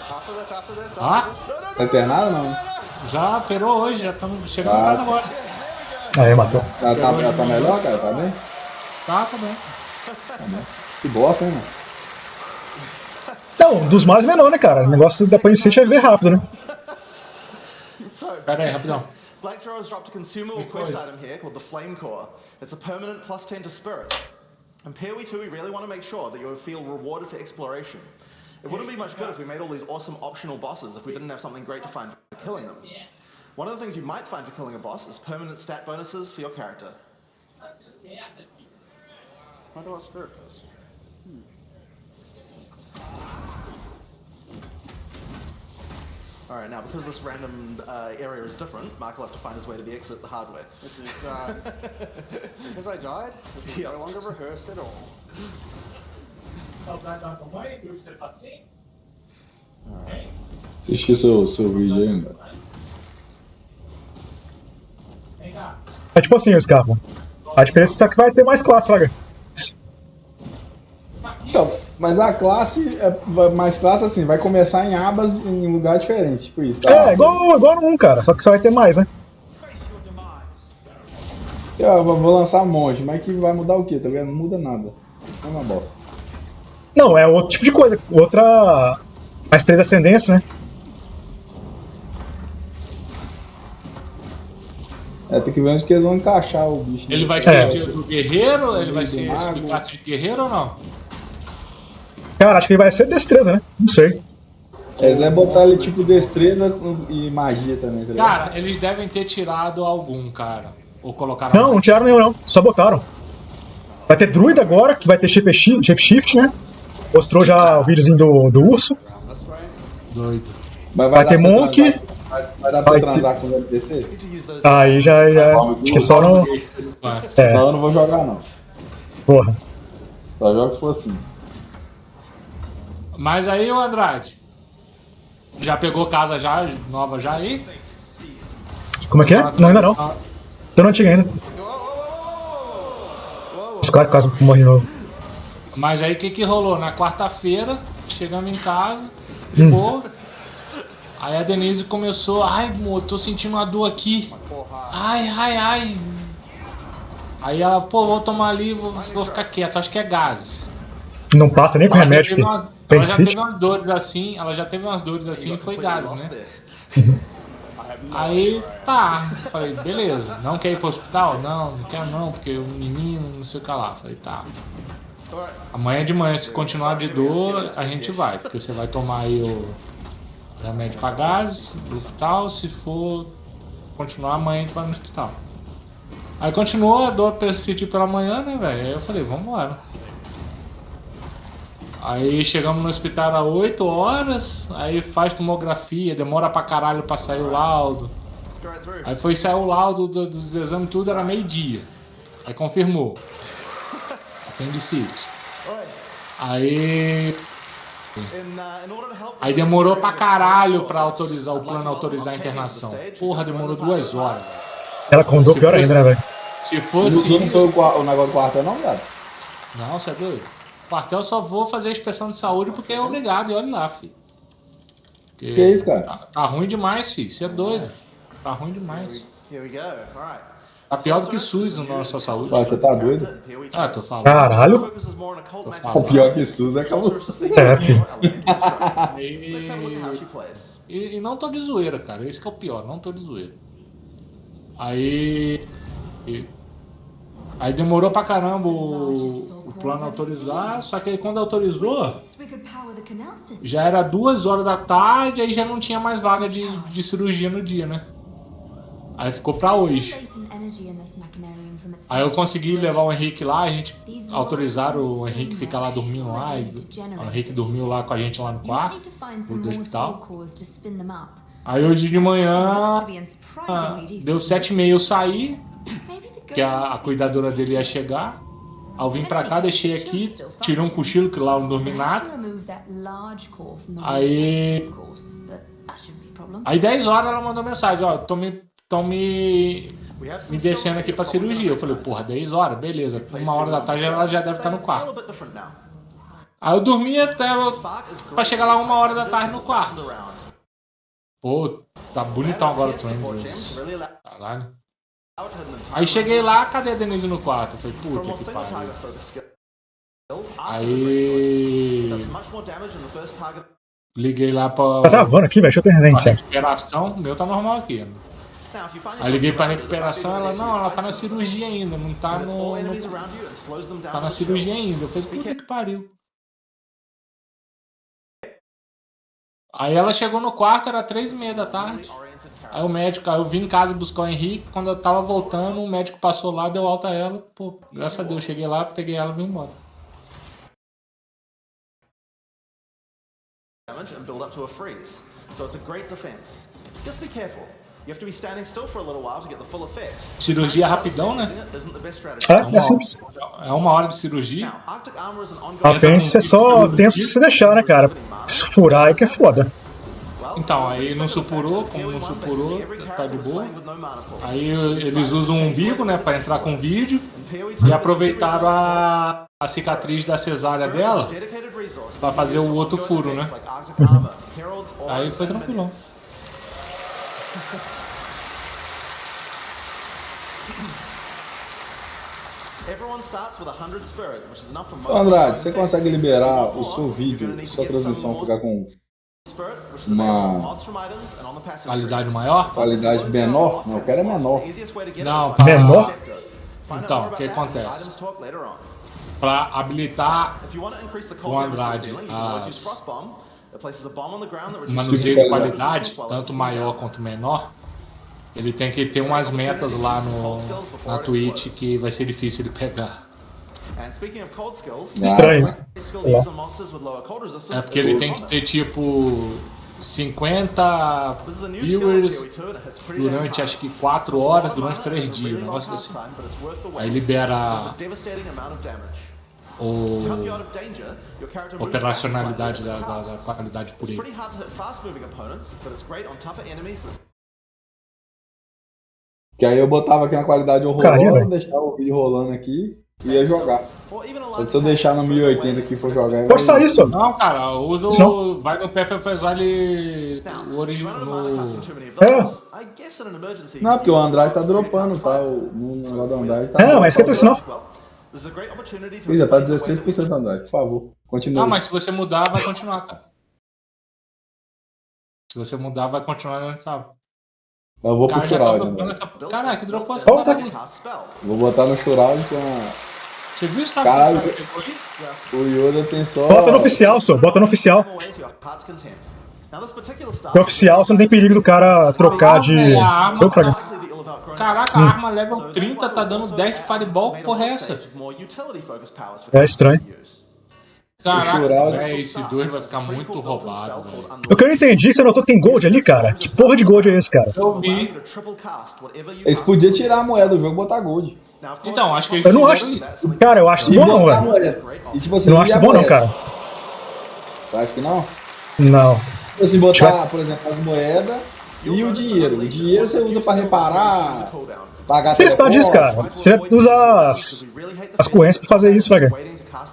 Ah? Tá internado ou não? Já operou hoje, já estamos chegando em casa agora. Aí, matou. Ela tá melhor, cara? Tá bem? Tá bem. Que bosta, hein, mano? Não, dos males menor, né, cara? O negócio da Panicite é ver rápido, né? Pera aí, rapidão. Black Draw has dropped a consumable quest item here called the Flame Core. It's a permanent +10 to spirit. In PoE 2, we really want to make sure that you feel rewarded for exploration. It wouldn't be much good if we made all these awesome optional bosses if we didn't have something great to find for killing them. One of the things you might find for killing a boss is permanent stat bonuses for your character. Why do I spirit this? Alright, now because this random area is different, Mark will have to find his way to the exit the hard way. This is, because I died, this is no longer rehearsed at all. Assisti seu vídeo aí, mano. É tipo assim, o Scarpa. A diferença é que vai ter mais classe, Fraga. Então, mas a classe, mais classe assim, vai começar em abas em um lugar diferente, tipo isso, tá? É, igual no 1, cara, só que só vai ter mais, né? Eu vou lançar monge, mas que vai mudar o quê, tá ligado? Não muda nada. É uma bosta. Não, é outro tipo de coisa. Outra... Mais 3 ascendência, né? É, tem que ver onde que eles vão encaixar o bicho. Ele vai ser do guerreiro? Ele vai ser de classe de guerreiro ou não? Cara, acho que ele vai ser destreza, né? Não sei. Eles devem botar ele tipo destreza e magia também, tá ligado? Cara, eles devem ter tirado algum, cara. Ou colocaram Não, não tiraram nenhum, não. Só botaram. Vai ter druida agora, que vai ter shapeshift, né? Mostrou já o videozinho do urso. Doido. Vai ter monk. Vai dar pra transar com os NPC? Aí já. Acho que só não. É, Não, eu não vou jogar não. porra. Só jogo se for assim. Mas aí, o Andrade, já pegou casa já, nova já aí? Como é que é? Não, ainda não. Tô no antigo ainda. Os caras quase morrem de novo. Mas aí o que rolou? Na quarta-feira, chegamos em casa, de boa. Aí a Denise começou, ai, amor, tô sentindo uma dor aqui. Ai. Aí ela, pô, vou tomar ali, vou ficar quieto, acho que é gases. Não passa nem com remédio, filho. Ela já Pensite. teve umas dores assim, e foi gases, né? Aí, tá, falei, beleza, não quer ir pro hospital? Não quero não, porque o menino, não sei o que lá. Falei, tá. Amanhã de manhã, se continuar de dor, a gente vai, porque você vai tomar aí o remédio pra gases, pro hospital, se for continuar amanhã a gente vai no hospital. Aí continuou, a dor persistiu pela manhã, né, velho? Aí eu falei, vambora. Aí chegamos no hospital às 8 horas, aí faz tomografia, demora pra caralho pra sair o laudo. Aí foi sair o laudo dos exames, tudo era meio-dia. Aí confirmou. Apendicite. Aí demorou pra caralho pra autorizar, o plano autorizar a internação. Porra, demorou 2 horas. Ela condou pior ainda, né, velho? Se fosse. Não foi o negócio do quartel, não, cara? Não, você é doido? Quartel só vou fazer a inspeção de saúde porque é obrigado, e olha lá, filho. Que isso, cara? Tá ruim demais, filho. Você é doido. Tá ruim demais. Tá pior do que SUS na nossa saúde. Você tá doido? Ah, tô falando. Caralho. O pior que SUS é acabou. É, filho. E não tô de zoeira, cara. Esse que é o pior, não tô de zoeira. Aí demorou pra caramba o plano autorizar, só que aí quando autorizou, já era 2 horas da tarde, aí já não tinha mais vaga de cirurgia no dia, né? Aí ficou pra hoje. Aí eu consegui levar o Henrique lá, a gente autorizaram o Henrique ficar lá dormindo lá, e o Henrique dormiu lá com a gente lá no quarto do hospital. Aí hoje de manhã, deu 7h30 eu saí, que a cuidadora dele ia chegar. Aí eu vim pra cá, deixei aqui, tirei um cochilo, que lá eu não dormi nada. Aí 10 horas ela mandou mensagem, ó, tão me descendo aqui pra cirurgia. Eu falei, porra, 10 horas, beleza. 1h da tarde ela já deve estar no quarto. Aí eu dormi até pra chegar lá 1h da tarde no quarto. Pô, tá bonitão agora o Trenders. Caralho. Aí cheguei lá, cadê a Denise no quarto? Eu falei, puta que pariu. Aí liguei lá pra... Tá travando aqui, velho. Deixa eu ter reverência. Recuperação, o meu tá normal aqui. Aí liguei pra recuperação, ela tá na cirurgia ainda, não tá tá na cirurgia ainda. Eu falei, puta que pariu. Aí ela chegou no quarto, era 3h30 da tarde. Aí o médico, eu vim em casa buscar o Henrique, quando eu tava voltando, o médico passou lá, deu alta a ela. Pô, graças a Deus, cheguei lá, peguei ela e vim embora. And build up to a freeze. So it's a great defense. Just be careful. You have to be standing still for a little while to get the full effect. Cirurgia rapidão, né? É simples. É 1 hora de cirurgia. Apêndice é só tenso se você deixar, né, cara? Se furar aí que é foda. Então, aí não supurou, como não supurou, tá de boa. Aí eles usam um umbigo, né, pra entrar com vídeo. E aproveitaram a cicatriz da cesárea dela pra fazer o outro furo, né? Aí foi tranquilão. Andrade, você consegue liberar o seu vídeo, sua transmissão ficar com uma qualidade maior? Qualidade menor? Não, eu quero é menor. Não, menor? Então, o que acontece? Para habilitar o Andrade manuseio de qualidade, tanto maior quanto menor, ele tem que ter umas metas lá na Twitch que vai ser difícil de pegar. Estranhos. É porque ele tem que ter tipo 50 viewers durante acho que 4 horas, durante 3 dias, um negócio assim. Aí libera a operacionalidade da qualidade por ele. Que aí eu botava aqui na qualidade horrorosa, deixava o vídeo rolando aqui e ia jogar. Só que se eu deixar no 1080 aqui e for jogar... Pode sair isso. Não, cara, usa o... Vai no ffxiv o original. Não, porque o Andrade tá dropando, tá? No negócio do Andrade tá... Não, mas esquenta isso não. Já tá 16% Andrade, por favor. Continua. Não, mas se você mudar, vai continuar, cara. Se você mudar, vai continuar onde estava. Eu vou pro Shroud. Caraca, que dropou essa parada aí. Vou botar no Shroud com a... Você viu o status Caralho, que o cara pegou ali? o Yoda tem só... Bota no oficial, só. Bota no oficial. No oficial você não tem perigo do cara trocar de... Caraca, a arma level 30 tá dando 10 de fireball, que porra é essa? É estranho. Caraca, esse 2 vai ficar muito roubado, velho. O que eu não entendi, você notou que tem gold ali, cara? Que porra de gold é esse, cara? Eu vi. Eles podiam tirar a moeda do jogo e botar gold. Então, acho que eles Eu não acho... Cara, eu acho isso bom não, velho. E, tipo assim, Eu não acho isso bom não, cara. Você acha que não? Não. Tipo assim, botar, por exemplo, as moedas e o dinheiro. O dinheiro você usa pra reparar, pagar Questão disso, cara. Você usa as correntes pra fazer isso, velho.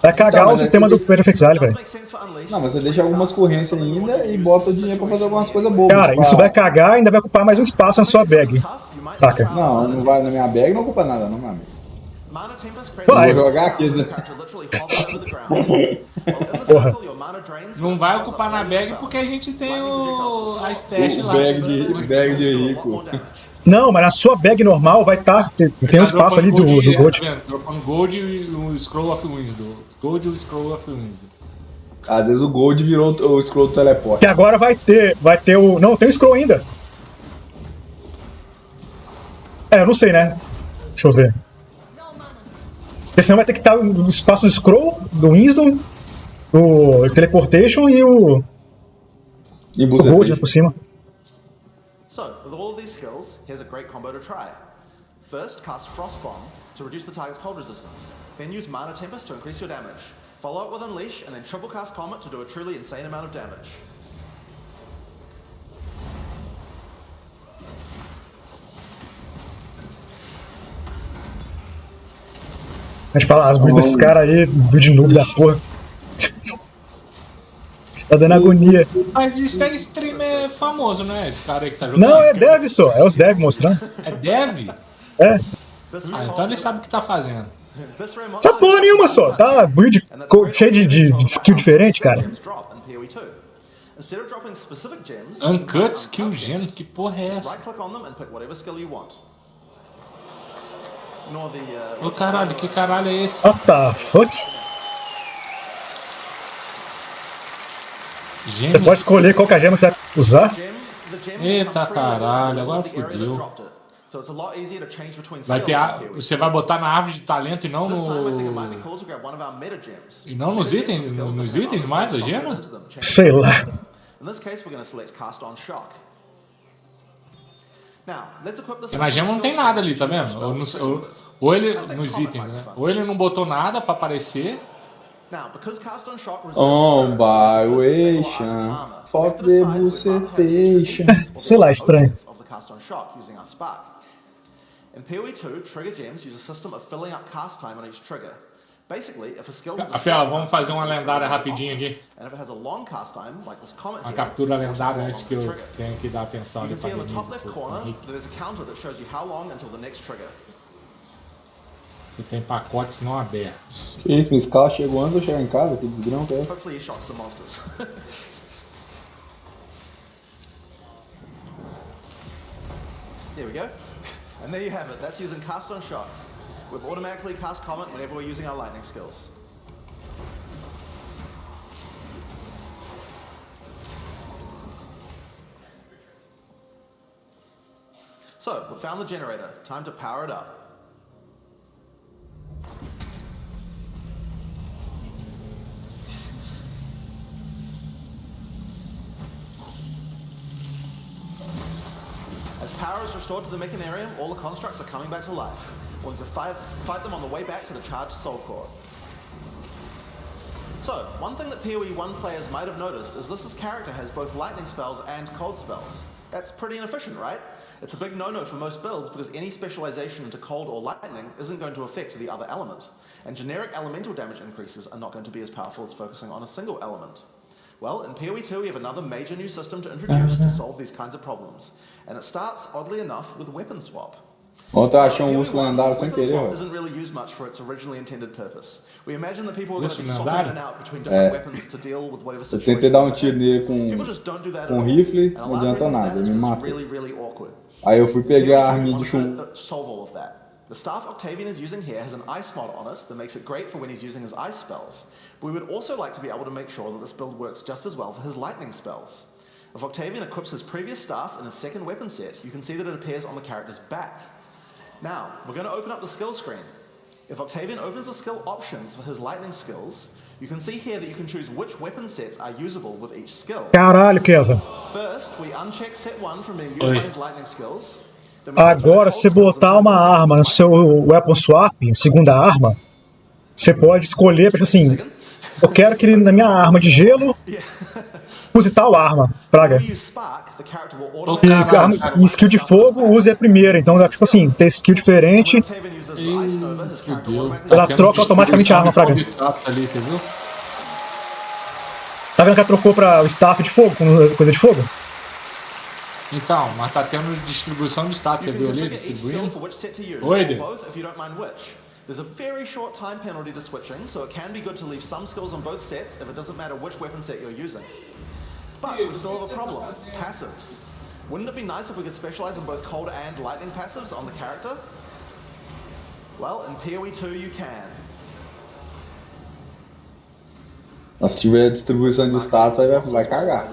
Vai cagar o sistema do ffxiv, velho. Não, mas você deixa algumas correntes ainda e bota o dinheiro pra fazer algumas coisas boas. Cara, isso vai cagar e ainda vai ocupar mais um espaço na sua bag. Saca? Não, não vai na minha bag, não ocupa nada, não, meu amigo. Vai. Vou jogar aqui, né? Porra. Não vai ocupar na bag porque a gente tem a stash lá. Bag de rico. Não, mas na sua bag normal vai estar. Tem um espaço ali do gold. Dropando gold e o scroll of Wisdom. Gold e o scroll of Wisdom. Às vezes o gold virou o scroll do teleporte. Que agora vai ter o... Não, tem o scroll ainda. Eu não sei, né? Deixa eu ver. Porque senão vai ter que estar no espaço do scroll, do Wisdom, o teleportation e o gold por cima. So, with all of these skills, here's a great combo to try. First, cast Frost Bomb to reduce the target's cold resistance. Then use Mana Tempest to increase your damage. Follow up with Unleash, and then triple cast Comet to do a truly insane amount of damage. A gente fala, as builds desses caras aí, build noob da porra. Tá dando agonia. Mas isso é streamer famoso, não é? Esse cara aí que tá jogando. Não, é dev só. É os dev mostrando. É dev? É. Ah, então ele sabe o que tá fazendo. Essa porra nenhuma só. Tá build cheio de skill diferente, cara. Uncut Skill Gem, que porra é essa? Ô caralho, que caralho é esse? What the fuck? Você pode escolher qual que é a gema que você vai usar. Eita caralho, agora fodeu. Vai ter você vai botar na árvore de talento e não nos itens mais a gema? Sei lá. Na gema não tem nada ali, tá vendo? Ou ele nos itens, né? Ou ele não botou nada pra aparecer. On by Wation, fuck the bucetation. Sei lá, estranho. In PoE2, trigger gems use a system of filling up cast time on each trigger. Basically, if a skill has a Rafael, vamos fazer uma lendária rapidinho aqui. And if it has a long cast time, like this comet Uma here, captura lendária antes que eu tenha que dar atenção you ali can pra see in the top Denise. left corner that there's a counter that shows you how long until the next trigger. Você tem pacotes não abertos. Que isso, esse carro chegou antes de eu chegar em casa, que desgrão que é. Hopefully he shocks the monsters. There we go. And there you have it. That's using Cast on Shock. We've automatically cast Comet whenever we're using our lightning skills. So, we found the generator. Time to power it up. power is restored to the Mechanarium, all the constructs are coming back to life. We're going to fight them on the way back to the charged Soul Core. So, one thing that PoE 1 players might have noticed is this character has both lightning spells and cold spells. That's pretty inefficient, right? It's a big no-no for most builds because any specialization into cold or lightning isn't going to affect the other element. And generic elemental damage increases are not going to be as powerful as focusing on a single element. Well, in PoE 2 we have another major new system to introduce to solve these kinds of problems. And it starts, oddly enough, with weapon swap. Ontem eu achei um urso lendário sem querer, ó. Isn't really used much for its originally intended purpose. We imagine that people are going to be swapping in and out between different weapons to deal with whatever Eu situation. tentei dar um tiro nele com rifle, And a não lot of adiantou reasons nada, that ele is me because matou. it's really, really awkward. Aí eu fui pegar a PoE 2 arminha de wants chumbo. to solve all of that. The staff Octavian is using here has an ice mod on it that makes it great for when he's using his ice spells. But we would also like to be able to make sure that this build works just as well for his lightning spells. If Octavian equips his previous staff in his second weapon set, you can see that it appears on the character's back. Now, we're going to open up the skill screen. If Octavian opens the skill options for his lightning skills, you can see here that you can choose which weapon sets are usable with each skill. Caralho, Kesa. First, we uncheck set 1 from being used by his lightning skills. Agora, se botar uma arma no seu weapon swap, segunda arma, você pode escolher, tipo assim, eu quero que ele, na minha arma de gelo, use tal arma, praga. E skill de fogo, use a primeira. Então, tipo assim, tem skill diferente. Ela troca automaticamente a arma, praga. Ali, você viu? Tá vendo que ela trocou pra o staff de fogo, com coisa de fogo? Então, mas tá tendo distribuição de status, você viu ali, distribuindo? Oi, Dê. There's a very short time penalty to switching, so it can be good to leave some skills on both sets if it doesn't matter which weapon set you're using. But we still have a problem, passives. Wouldn't it be nice if we could specialize in both cold and lightning passives on the character? Well, in PoE 2 you can. Mas se tiver distribuição de status, aí vai cagar.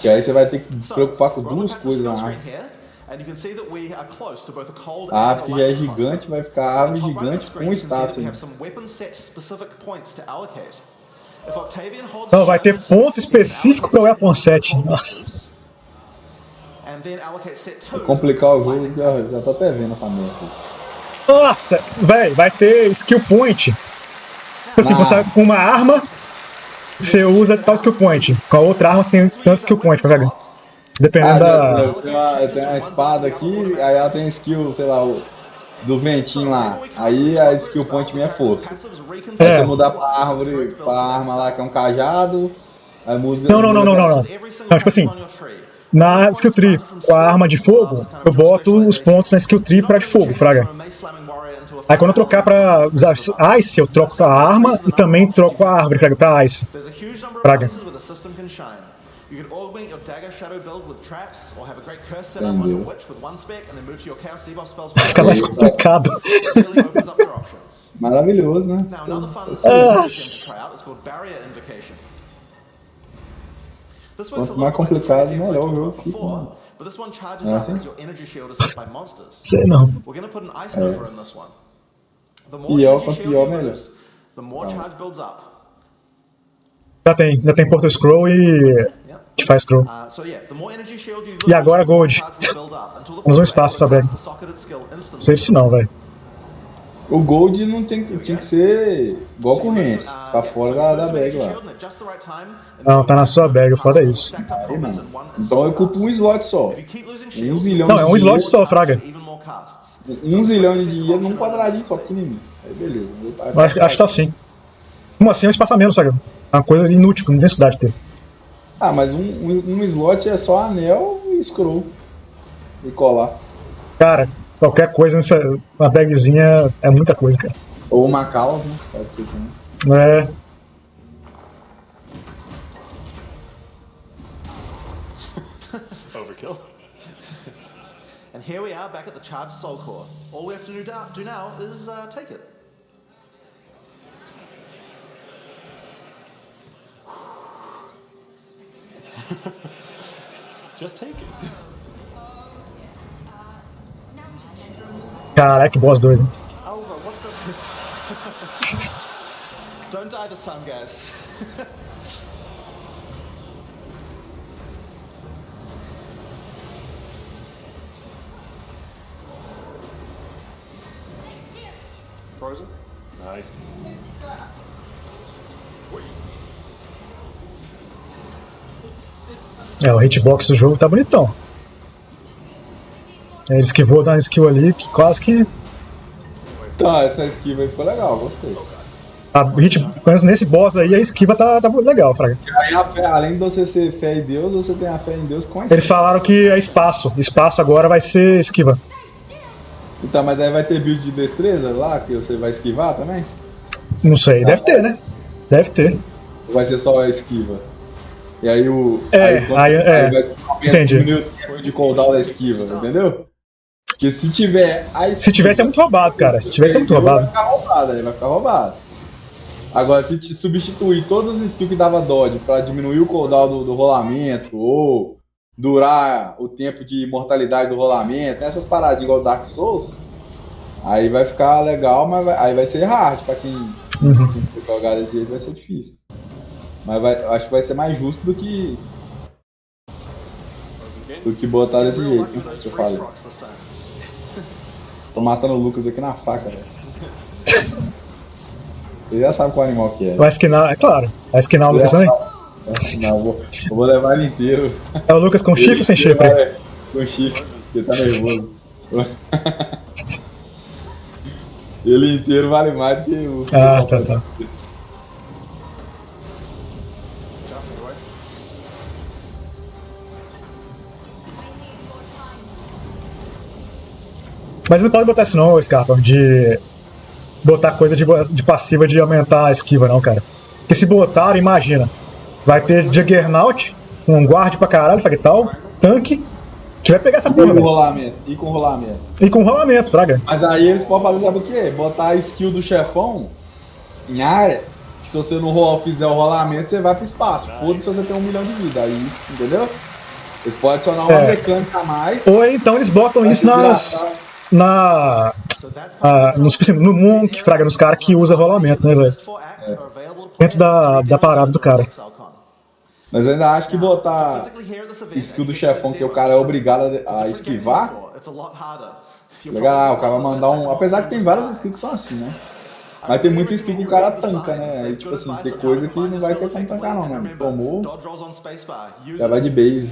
Que aí você vai ter que se preocupar com duas coisas na árvore. A árvore que já é gigante, vai ficar a árvore gigante com status. Não, vai ter ponto específico para o weapon set. Nossa. Vou complicar o jogo, já tô até vendo essa merda. Nossa, velho, vai ter skill point. Assim, você, com uma arma, você usa tal skill point. Com a outra arma, você tem tanto skill point, velho. Dependendo da. Eu tenho a espada aqui, aí ela tem skill, sei lá, do ventinho lá. Aí a skill point minha é força. Aí você mudar pra árvore, pra arma lá que é um cajado. Aí música. Não, tipo assim. Na skill tree, com a arma de fogo, eu boto os pontos na skill tree pra de fogo, fraga. Aí quando eu trocar pra usar Ice, eu troco a arma e também troco a árvore, fraga, pra Ice. Fraga. Fica mais complicado. Maravilhoso, né? Quanto mais complicado, melhor o jogo fica. Não é assim? Sei não. Pior, quanto pior, melhor. Já tem Portal Scroll e faz Scroll. E agora Gold. Vamos um espaço, tá velho? Não sei se não, velho. O Gold não tem que ser igual com o Rens, pra fora da bag lá. Não, tá na sua bag, foda isso. Aí, mano. Então eu culpo um slot só. 1 zilhão não, é um slot só, fraga. 1 zilhão de dinheiro num quadradinho só pequenininho. Aí beleza. Acho que tá assim. Como assim? É um espaçamento, sabe? É uma coisa inútil, que não tem necessidade de ter. Ah, mas um slot é só anel e scroll. E colar. Cara, qualquer coisa nessa uma bagzinha é muita coisa, cara. Ou uma calça, né? Pode ser também. É. Overkill. And here we are back at the charged soul core. All we have to do now is take it. Just take it. Caraca, que boss doido. Don't die this time, guys. frozen. Nice. O hitbox do jogo tá bonitão. Ele esquivou, dá uma skill ali que quase que. Tá, essa esquiva aí ficou legal, gostei. Mas nesse boss aí a esquiva tá legal, Fraga. Aí além de você ser fé em Deus, você tem a fé em Deus com a esquiva. Eles falaram que é espaço. Espaço agora vai ser esquiva. Então, mas aí vai ter build de destreza lá, que você vai esquivar também? Não sei, deve ter, né? Deve ter. Ou vai ser só a esquiva? E aí o. Aí vai diminuir o tempo de cooldown da esquiva, entendeu? Porque se tiver a esquiva, se tivesse é muito roubado, cara. Se tivesse é muito roubado. Vai ficar roubado, aí vai ficar roubado. Agora, se te substituir todas as skills que dava dodge pra diminuir o cooldown do rolamento, ou durar o tempo de mortalidade do rolamento, essas paradas igual Dark Souls, aí vai ficar legal, mas aí vai ser hard pra quem jogar desse jeito, vai ser difícil. Mas acho que vai ser mais justo do que botar desse jeito, né, que eu falei. Tô matando o Lucas aqui na faca, velho. Você já sabe qual animal que é. Vai esquinar, é claro. Vai esquinar o Lucas também? Não, eu vou levar ele inteiro. É o Lucas com chifre ou sem chifre? Com chifre, porque tá nervoso. Ele inteiro vale mais do que o. Ah, tá. Mas não pode botar isso não, Scarpa, de botar coisa de passiva de aumentar a esquiva não, cara. Porque se botaram, imagina, vai ter Juggernaut, um guarde pra caralho, tal, tanque, que vai pegar essa porra, velho. E com rolamento. E com rolamento, Fraga. Mas aí eles podem fazer, sabe o quê? Botar a skill do chefão em área, que se você não fizer o rolamento, você vai pro espaço. Foda-se se você tem 1 milhão de vida. Aí, entendeu? Eles podem adicionar uma mecânica a mais. Ou então eles botam isso no Monk, Fraga, nos caras que usa rolamento, né, velho? Dentro da parada do cara. Mas eu ainda acho que botar skill do chefão, que o cara é obrigado a esquivar. Legal, o cara vai mandar um. Apesar que tem várias skills que são assim, né? Mas tem muita skill que o cara tanca, né? Aí, tipo assim, tem coisa que não vai ter como tancar, não, né? Tomou, já vai de base.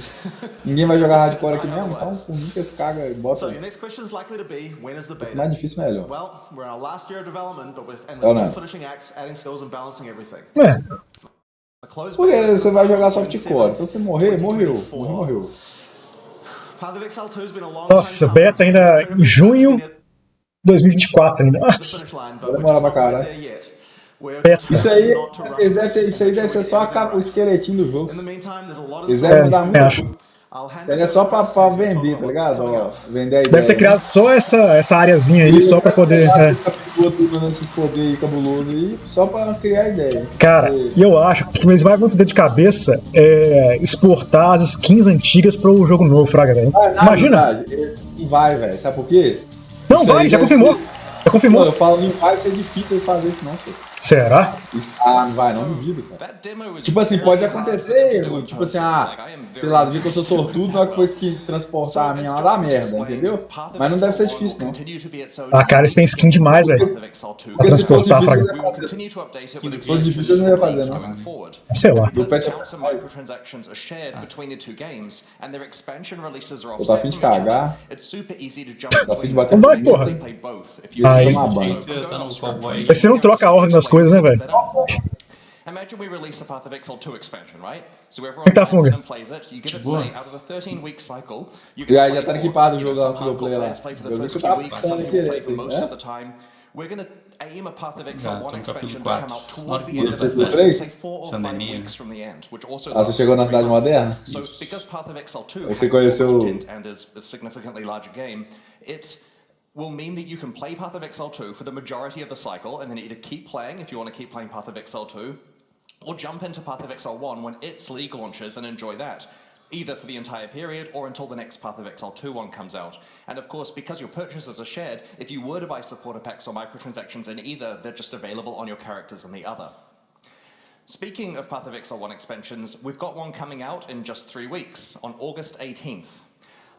Ninguém vai jogar hardcore aqui mesmo, então por mim que esse caga bota. Quanto mais difícil, melhor. Porque você vai jogar softcore, então você morreu. Nossa, beta ainda em junho 2024 ainda. Nossa. Vai demorar pra caralho. Isso aí deve ser só o esqueletinho do jogo. Eles devem mudar muito. Isso aí é só pra vender, tá ligado? Ó, vender a ideia. Deve ter criado só essa areazinha aí, só pra poder. Esses poderes cabulosos aí, só pra criar a ideia. Cara, e eu acho que eles vão ter de cabeça exportar as skins antigas pro jogo novo, Fraga, velho. Imagina! Não vai, velho. Sabe por quê? Não, vai, já confirmou. Já confirmou. Não, eu falo, não vai ser difícil eles fazerem isso, não, senhor. Será? Não vai, não duvido, cara. Tipo assim, pode acontecer, tipo assim, sei lá, do jeito que eu sou sortudo, na hora que foi que transportar a minha lá dá merda, entendeu? Mas não deve ser difícil, não. Cara, eles têm skin demais, velho. Pra transportar, Fraga. Se fosse difícil, eu não ia fazer, não. Sei lá. Eu tô a fim de cagar. Tô a fim de bater não vai, porra. Aí. Você não troca a ordem das coisas, né, velho? Imagine we release a Path of Exile 2 expansion, right? So everyone Tá comes in and plays it. You give it, say, out of a 13-week cycle, you E can aí play já tá for, equipado o you know, jogo lá, some single player lá. players play for the Eu vi first que few tá weeks, some ficando people play for direito, most né? of the time. We're going to aim a Path of Exile 1 tô no expansion capítulo to come out 4. towards the Na end of the capítulo season, 3? say 4 or 5 Sandeninha. weeks from the end, which also Ah, você chegou na cidade moderna? So because Path of Exile 2 Aí você has more conheceu content and is a significantly larger game, it will mean that you can play Path of Exile 2 for the majority of the cycle, and then either keep playing if you want to keep playing Path of Exile 2, or jump into Path of Exile 1 when its League launches and enjoy that, either for the entire period or until the next Path of Exile 2 one comes out. And of course, because your purchases are shared, if you were to buy supporter packs or microtransactions in either, they're just available on your characters in the other. Speaking of Path of Exile 1 expansions, we've got one coming out in just 3 weeks, on August 18th.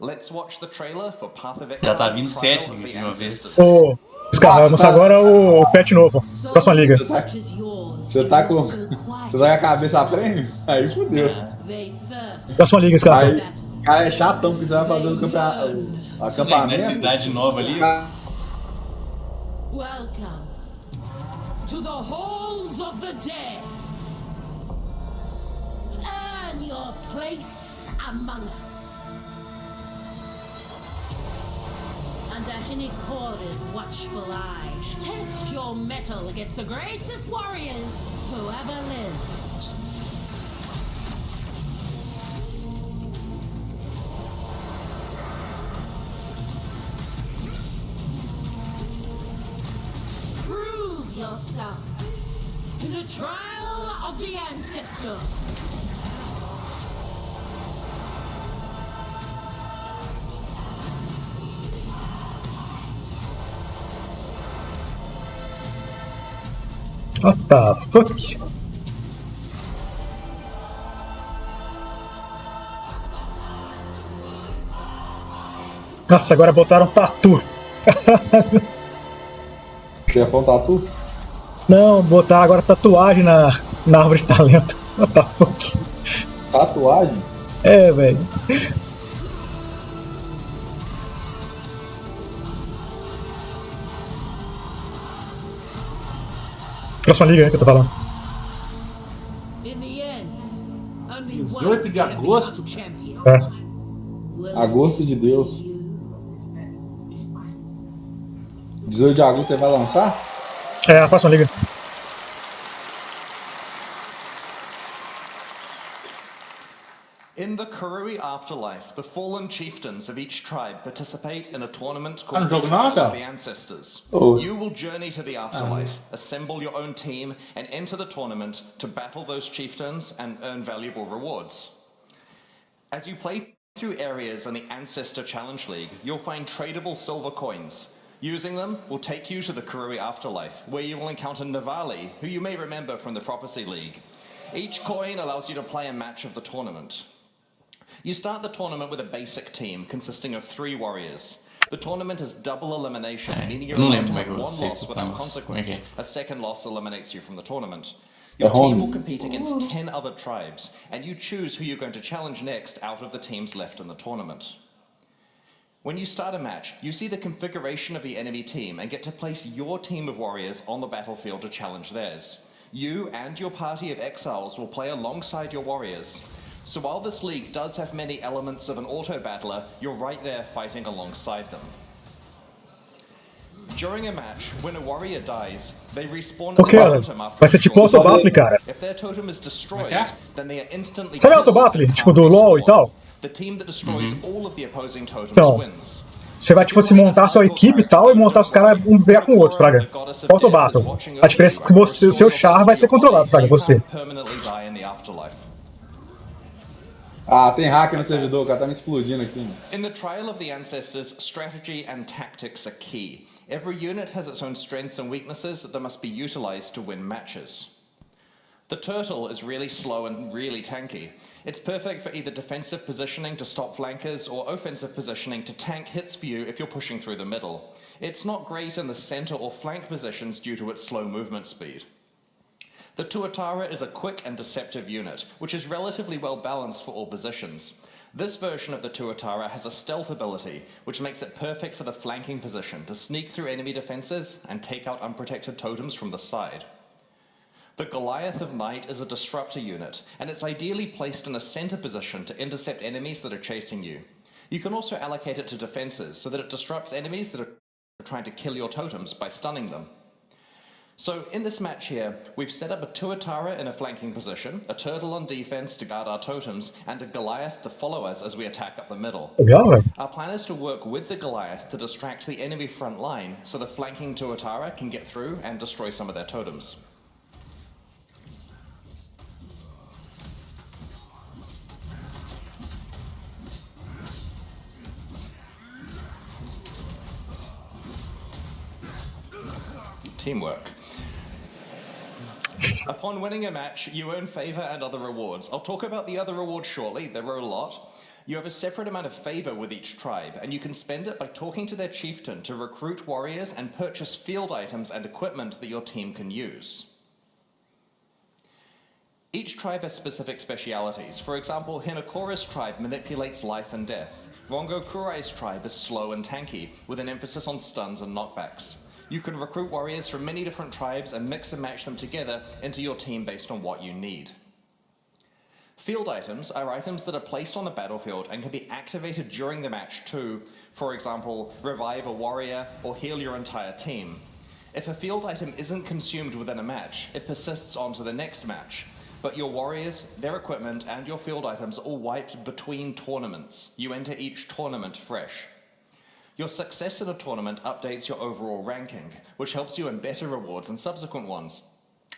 Let's watch the trailer for Path of Já tá Exile, vindo Trial 7 of the de uma vez. Ancestors. Ô, Scar, vai mostrar agora o pet novo. Próxima liga. Você tá com a cabeça a prêmio? Aí fodeu. Próxima liga, Scar. Aí, cara, é chatão porque você vai fazer o acampamento. Nessa idade nova ali. Welcome to the halls of the dead. Earn your place among us. Under Hinikora's watchful eye, test your mettle against the greatest warriors who ever lived. Prove yourself in the trial of the ancestor. What the fuck? Nossa, agora botaram tatu. Você ia pôr um tatu? Não, botar agora tatuagem na árvore de talento. What the fuck? Tatuagem? É, velho. Próxima liga, né, que eu tô falando. 18 de agosto? É. Agosto de Deus. 18 de agosto você vai lançar? É, a próxima liga. In the Kurui afterlife, the fallen chieftains of each tribe participate in a tournament called the jogo Trial não, of the Ancestors. Oh. You will journey to the afterlife, assemble your own team, and enter the tournament to battle those chieftains and earn valuable rewards. As you play through areas in the Ancestor Challenge League, you'll find tradable silver coins. Using them will take you to the Kurui afterlife, where you will encounter Navali, who you may remember from the Prophecy League. Each coin allows you to play a match of the tournament. You start the tournament with a basic team consisting of 3 warriors. The tournament is double elimination, meaning you're allowed to have 1 loss without consequence. A second loss eliminates you from the tournament. Your team will compete against 10 other tribes, and you choose who you're going to challenge next out of the teams left in the tournament. When you start a match, you see the configuration of the enemy team and get to place your team of warriors on the battlefield to challenge theirs. You and your party of exiles will play alongside your warriors. So while this league does have many elements of an auto-battler, you're right there fighting alongside them. During a match, when a warrior dies, they respawn at their totem after vai ser tipo auto-battle, cara. If their totem is destroyed, then they are instantly Sabe auto-battle? Tipo do LoL e tal? The team that destroys all of the opposing totems Então, wins. você vai, tipo assim, montar sua equipe e tal, e montar os caras um pé com o outro, fraga. Auto-battle. A diferença é que você, o seu char vai ser controlado, fraga, você. Ah, tem hacker no servidor, o cara tá me explodindo aqui. In the Trial of the Ancestors, strategy and tactics are key. Every unit has its own strengths and weaknesses that must be utilized to win matches. The turtle is really slow and really tanky. It's perfect for either defensive positioning to stop flankers or offensive positioning to tank hits for you if you're pushing through the middle. It's not great in the center or flank positions due to its slow movement speed. The Tuatara is a quick and deceptive unit, which is relatively well balanced for all positions. This version of the Tuatara has a stealth ability, which makes it perfect for the flanking position to sneak through enemy defenses and take out unprotected totems from the side. The Goliath of Night is a disruptor unit, and it's ideally placed in a center position to intercept enemies that are chasing you. You can also allocate it to defenses so that it disrupts enemies that are trying to kill your totems by stunning them. So in this match here, we've set up a Tuatara in a flanking position, a turtle on defense to guard our totems, and a Goliath to follow us as we attack up the middle. Our plan is to work with the Goliath to distract the enemy front line so the flanking Tuatara can get through and destroy some of their totems. Teamwork. Upon winning a match, you earn favor and other rewards. I'll talk about the other rewards shortly, there are a lot. You have a separate amount of favor with each tribe, and you can spend it by talking to their chieftain to recruit warriors and purchase field items and equipment that your team can use. Each tribe has specific specialities. For example, Hinakora's tribe manipulates life and death. Rongo Kurai's tribe is slow and tanky, with an emphasis on stuns and knockbacks. You can recruit warriors from many different tribes and mix and match them together into your team based on what you need. Field items are items that are placed on the battlefield and can be activated during the match to, for example, revive a warrior or heal your entire team. If a field item isn't consumed within a match, it persists on to the next match. But your warriors, their equipment, and your field items are all wiped between tournaments. You enter each tournament fresh. Your success in a tournament updates your overall ranking, which helps you in better rewards and subsequent ones.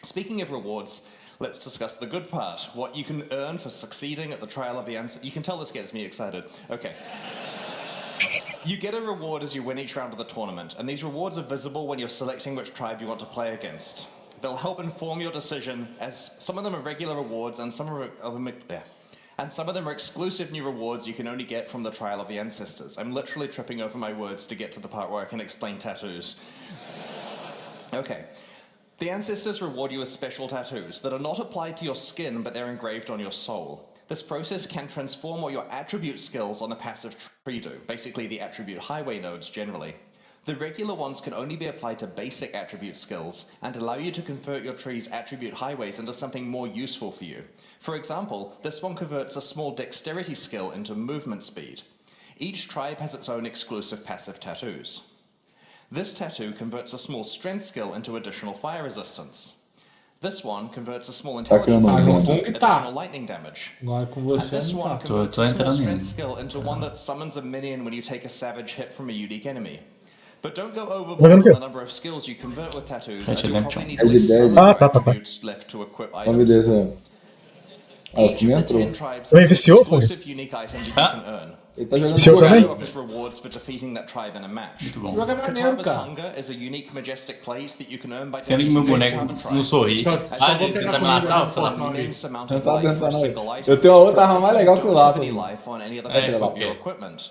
Speaking of rewards, let's discuss the good part, what you can earn for succeeding at the trial of the answer. You can tell this gets me excited. Okay. You get a reward as you win each round of the tournament, and these rewards are visible when you're selecting which tribe you want to play against. They'll help inform your decision, as some of them are regular rewards and some of them are exclusive new rewards you can only get from the Trial of the Ancestors. I'm literally tripping over my words to get to the part where I can explain tattoos. Okay. The Ancestors reward you with special tattoos that are not applied to your skin, but they're engraved on your soul. This process can transform all your attribute skills on the passive tree do, basically the attribute highway nodes generally. The regular ones can only be applied to basic attribute skills and allow you to convert your tree's attribute highways into something more useful for you. For example, this one converts a small dexterity skill into movement speed. Each tribe has its own exclusive passive tattoos. This tattoo converts a small strength skill into additional fire resistance. This one converts a small intelligence skill into additional lightning damage. And this one converts a small strength skill into one that summons a minion when you take a savage hit from a unique enemy. But don't go overboard on the number of skills you convert with tattoos, as you'll probably need at least some attributes left to equip items. Each of the 10 tribes has exclusive unique items you can earn. Each tribe offers rewards for defeating that tribe in a match. Kataba's Hunger is a unique majestic plate that you can earn by defeating a common tribe. Immense amount of life for a single item. Don't have any life on any other base of your equipment.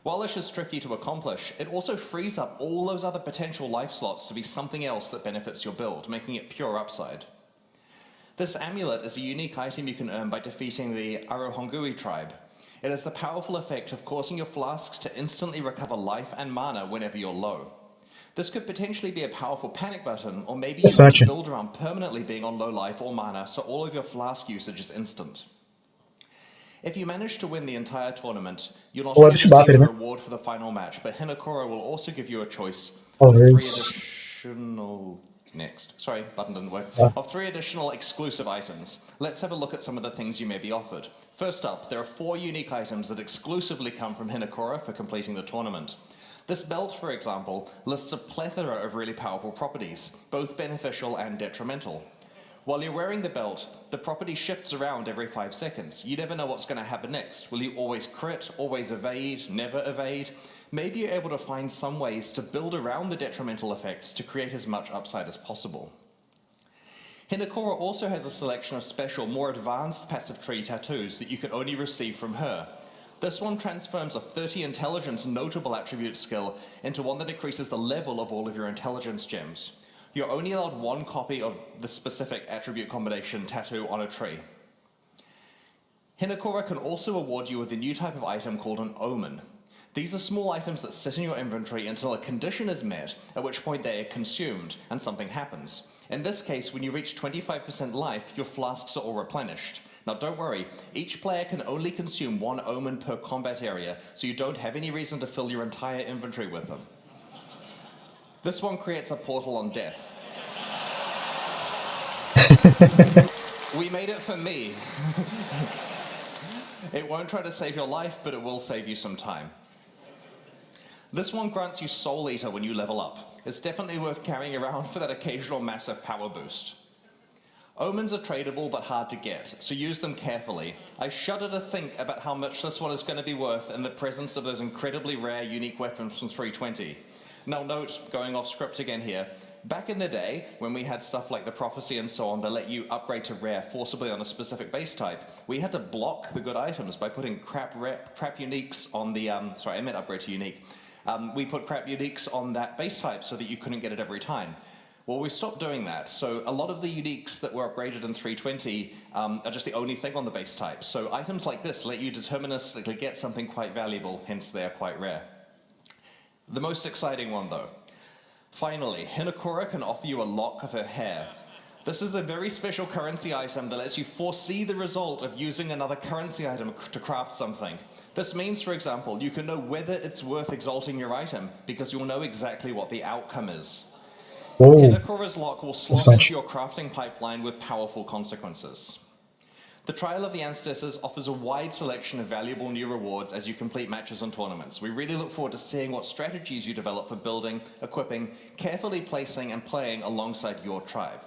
While this is tricky to accomplish, it also frees up all those other potential life slots to be something else that benefits your build, making it pure upside. This amulet is a unique item you can earn by defeating the Arohongui tribe. It has the powerful effect of causing your flasks to instantly recover life and mana whenever you're low. This could potentially be a powerful panic button, or maybe you want to build around permanently being on low life or mana, so all of your flask usage is instant. If you manage to win the entire tournament, you'll not only receive a reward for the final match, but Hinokora will also give you a choice of three additional exclusive items. Let's have a look at some of the things you may be offered. First up, there are 4 unique items that exclusively come from Hinokora for completing the tournament. This belt, for example, lists a plethora of really powerful properties, both beneficial and detrimental. While you're wearing the belt, the property shifts around every 5 seconds. You never know what's going to happen next. Will you always crit, always evade, never evade? Maybe you're able to find some ways to build around the detrimental effects to create as much upside as possible. Hinokora also has a selection of special, more advanced passive tree tattoos that you can only receive from her. This one transforms a 30 intelligence notable attribute skill into one that increases the level of all of your intelligence gems. You're only allowed 1 copy of the specific attribute combination tattoo on a tree. Hinokora can also award you with a new type of item called an omen. These are small items that sit in your inventory until a condition is met, at which point they are consumed and something happens. In this case, when you reach 25% life, your flasks are all replenished. Now don't worry, each player can only consume 1 omen per combat area, so you don't have any reason to fill your entire inventory with them. This one creates a portal on death. We made it for me. It won't try to save your life, but it will save you some time. This one grants you Soul Eater when you level up. It's definitely worth carrying around for that occasional massive power boost. Omens are tradable but hard to get, so use them carefully. I shudder to think about how much this one is going to be worth in the presence of those incredibly rare unique weapons from 320. Now note, going off script again here, Back in the day, when we had stuff like the Prophecy and so on that let you upgrade to rare forcibly on a specific base type, we had to block the good items by putting crap uniques on the, sorry, I meant upgrade to unique. We put crap uniques on that base type so that you couldn't get it every time. Well, we stopped doing that, so a lot of the uniques that were upgraded in 320 are just the only thing on the base type. So items like this let you deterministically get something quite valuable, hence they are quite rare. The most exciting one, though. Finally, Hinakura can offer you a lock of her hair. This is a very special currency item that lets you foresee the result of using another currency item to craft something. This means, for example, you can know whether it's worth exalting your item because you'll know exactly what the outcome is. Oh, Hinakura's lock will slot into your crafting pipeline with powerful consequences. The Trial of the Ancestors offers a wide selection of valuable new rewards as you complete matches and tournaments. We really look forward to seeing what strategies you develop for building, equipping, carefully placing, and playing alongside your tribe.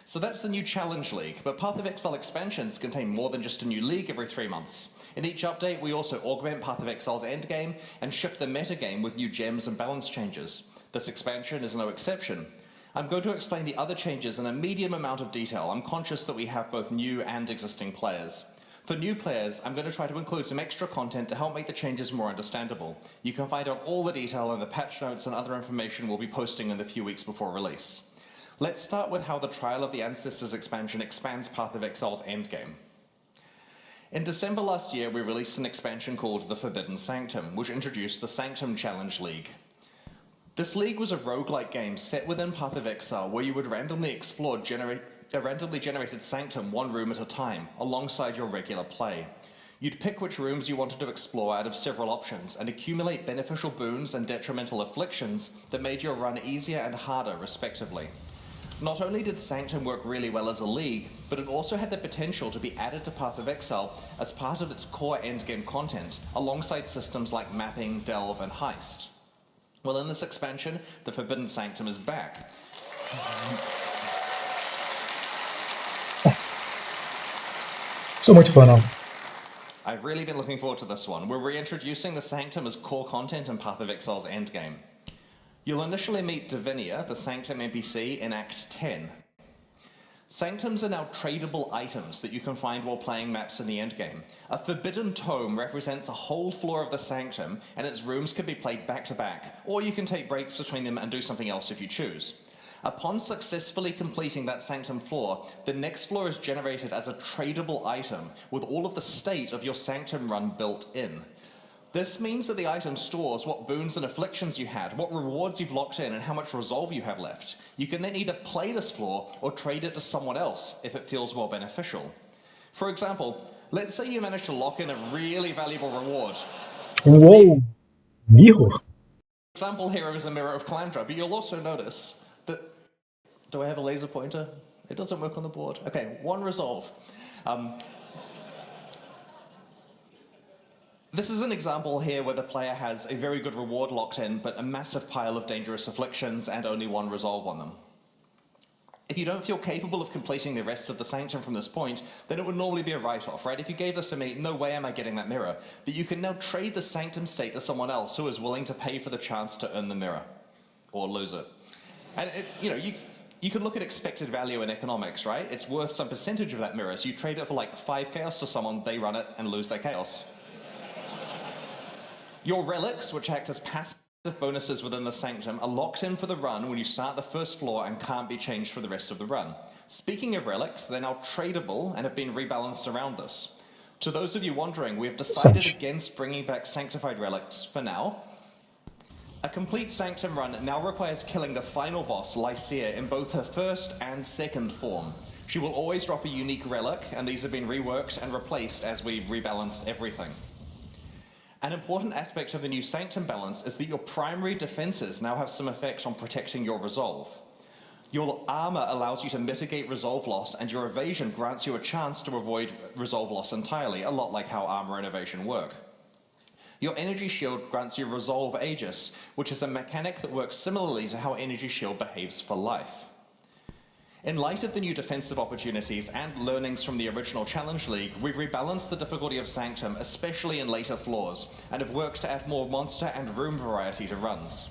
So that's the new Challenge League, but Path of Exile expansions contain more than just a new league every 3 months. In each update, we also augment Path of Exile's endgame and shift the metagame with new gems and balance changes. This expansion is no exception. I'm going to explain the other changes in a medium amount of detail. I'm conscious that we have both new and existing players. For new players, I'm going to try to include some extra content to help make the changes more understandable. You can find out all the detail in the patch notes and other information we'll be posting in the few weeks before release. Let's start with how the Trial of the Ancestors expansion expands Path of Exile's endgame. In December last year, we released an expansion called The Forbidden Sanctum, which introduced the Sanctum Challenge League. This league was a roguelike game set within Path of Exile where you would randomly explore a randomly generated sanctum one room at a time, alongside your regular play. You'd pick which rooms you wanted to explore out of several options and accumulate beneficial boons and detrimental afflictions that made your run easier and harder, respectively. Not only did Sanctum work really well as a league, but it also had the potential to be added to Path of Exile as part of its core endgame content, alongside systems like mapping, delve, and heist. Well, in this expansion, the Forbidden Sanctum is back. Sou muito fã, não. I've really been looking forward to this one. We're reintroducing the Sanctum as core content in Path of Exile's endgame. You'll initially meet Divinia, the Sanctum NPC, in Act 10. Sanctums are now tradable items that you can find while playing maps in the endgame. A forbidden tome represents a whole floor of the Sanctum, and its rooms can be played back to back, or you can take breaks between them and do something else if you choose. Upon successfully completing that Sanctum floor, the next floor is generated as a tradable item, with all of the state of your Sanctum run built in. This means that the item stores what boons and afflictions you had, what rewards you've locked in, and how much resolve you have left. You can then either play this floor or trade it to someone else if it feels more beneficial. For example, let's say you manage to lock in a really valuable reward. Whoa! Mirror? The example here is a Mirror of Calandra, but you'll also notice that... Do I have a laser pointer? It doesn't work on the board. Okay, 1 resolve. This is an example here where the player has a very good reward locked in, but a massive pile of dangerous afflictions and only 1 resolve on them. If you don't feel capable of completing the rest of the Sanctum from this point, then it would normally be a write-off, right? If you gave this to me, no way am I getting that mirror. But you can now trade the Sanctum state to someone else who is willing to pay for the chance to earn the mirror. Or lose it. And you can look at expected value in economics, right? It's worth some percentage of that mirror, so you trade it for like 5 chaos to someone, they run it and lose their chaos. Your relics, which act as passive bonuses within the Sanctum, are locked in for the run when you start the first floor and can't be changed for the rest of the run. Speaking of relics, they're now tradable and have been rebalanced around this. To those of you wondering, we have decided against bringing back Sanctified relics for now. A complete Sanctum run now requires killing the final boss, Lycia, in both her first and second form. She will always drop a unique relic, and these have been reworked and replaced as we rebalanced everything. An important aspect of the new Sanctum balance is that your primary defenses now have some effect on protecting your resolve. Your armor allows you to mitigate resolve loss, and your evasion grants you a chance to avoid resolve loss entirely, a lot like how armor and evasion work. Your energy shield grants you resolve Aegis, which is a mechanic that works similarly to how energy shield behaves for life. In light of the new defensive opportunities and learnings from the original Challenge League, we've rebalanced the difficulty of Sanctum, especially in later floors, and have worked to add more monster and room variety to runs.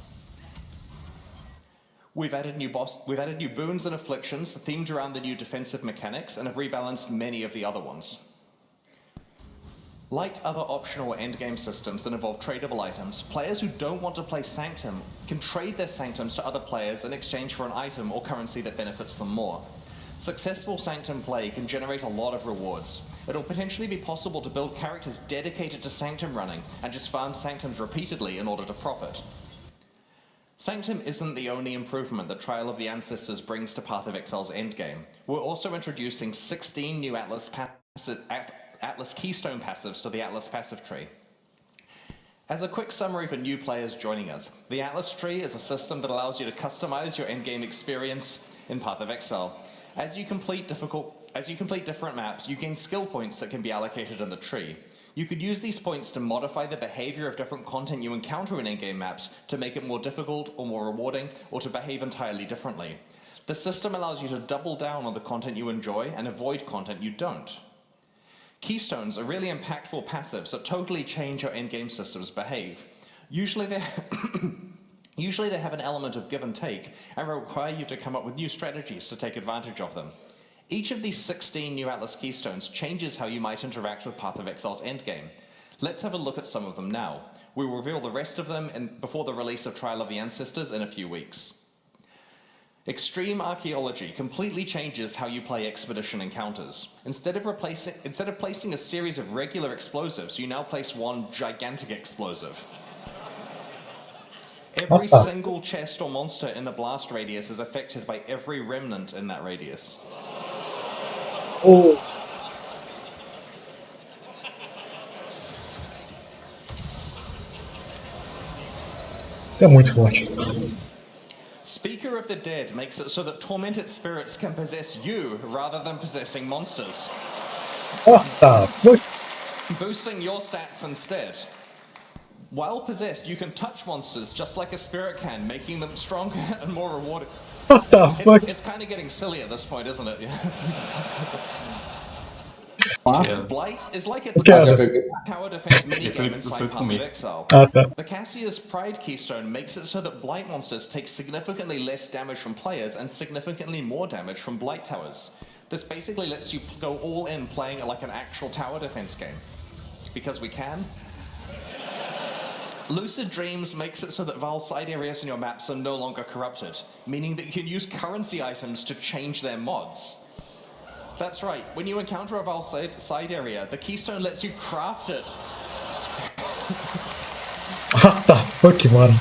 We've added new boons and afflictions themed around the new defensive mechanics and have rebalanced many of the other ones. Like other optional endgame systems that involve tradable items, players who don't want to play Sanctum can trade their Sanctums to other players in exchange for an item or currency that benefits them more. Successful Sanctum play can generate a lot of rewards. It'll potentially be possible to build characters dedicated to Sanctum running and just farm Sanctums repeatedly in order to profit. Sanctum isn't the only improvement that Trial of the Ancestors brings to Path of Exile's endgame. We're also introducing 16 new Atlas Keystone passives to the Atlas passive tree. As a quick summary for new players joining us, the Atlas tree is a system that allows you to customize your endgame experience in Path of Exile. As you complete different maps, you gain skill points that can be allocated in the tree. You could use these points to modify the behavior of different content you encounter in in-game maps to make it more difficult or more rewarding, or to behave entirely differently. The system allows you to double down on the content you enjoy and avoid content you don't. Keystones are really impactful passives that totally change how in-game systems behave. Usually they have an element of give and take and require you to come up with new strategies to take advantage of them. Each of these 16 new Atlas Keystones changes how you might interact with Path of Exile's endgame. Let's have a look at some of them now. We will reveal the rest of them before the release of Trial of the Ancestors in a few weeks. Extreme Archaeology completely changes how you play expedition encounters. Instead of placing a series of regular explosives, you now place one gigantic explosive. Every single chest or monster in the blast radius is affected by every remnant in that radius. Oh. Isso é muito forte. Speaker of the Dead makes it so that tormented spirits can possess you rather than possessing monsters. What the fuck? Boosting your stats instead. While possessed, you can touch monsters just like a spirit can, making them stronger and more rewarding. What the fuck? It's kind of getting silly at this point, isn't it? Blight is like a tower defense minigame inside Path of Exile. The Cassia's Pride Keystone makes it so that Blight monsters take significantly less damage from players and significantly more damage from Blight towers. This basically lets you go all in playing like an actual tower defense game. Because we can. Lucid Dreams makes it so that Val's side areas in your maps are no longer corrupted, meaning that you can use currency items to change their mods. That's right, when you encounter a Val side area, the Keystone lets you craft it. What the fuck, man?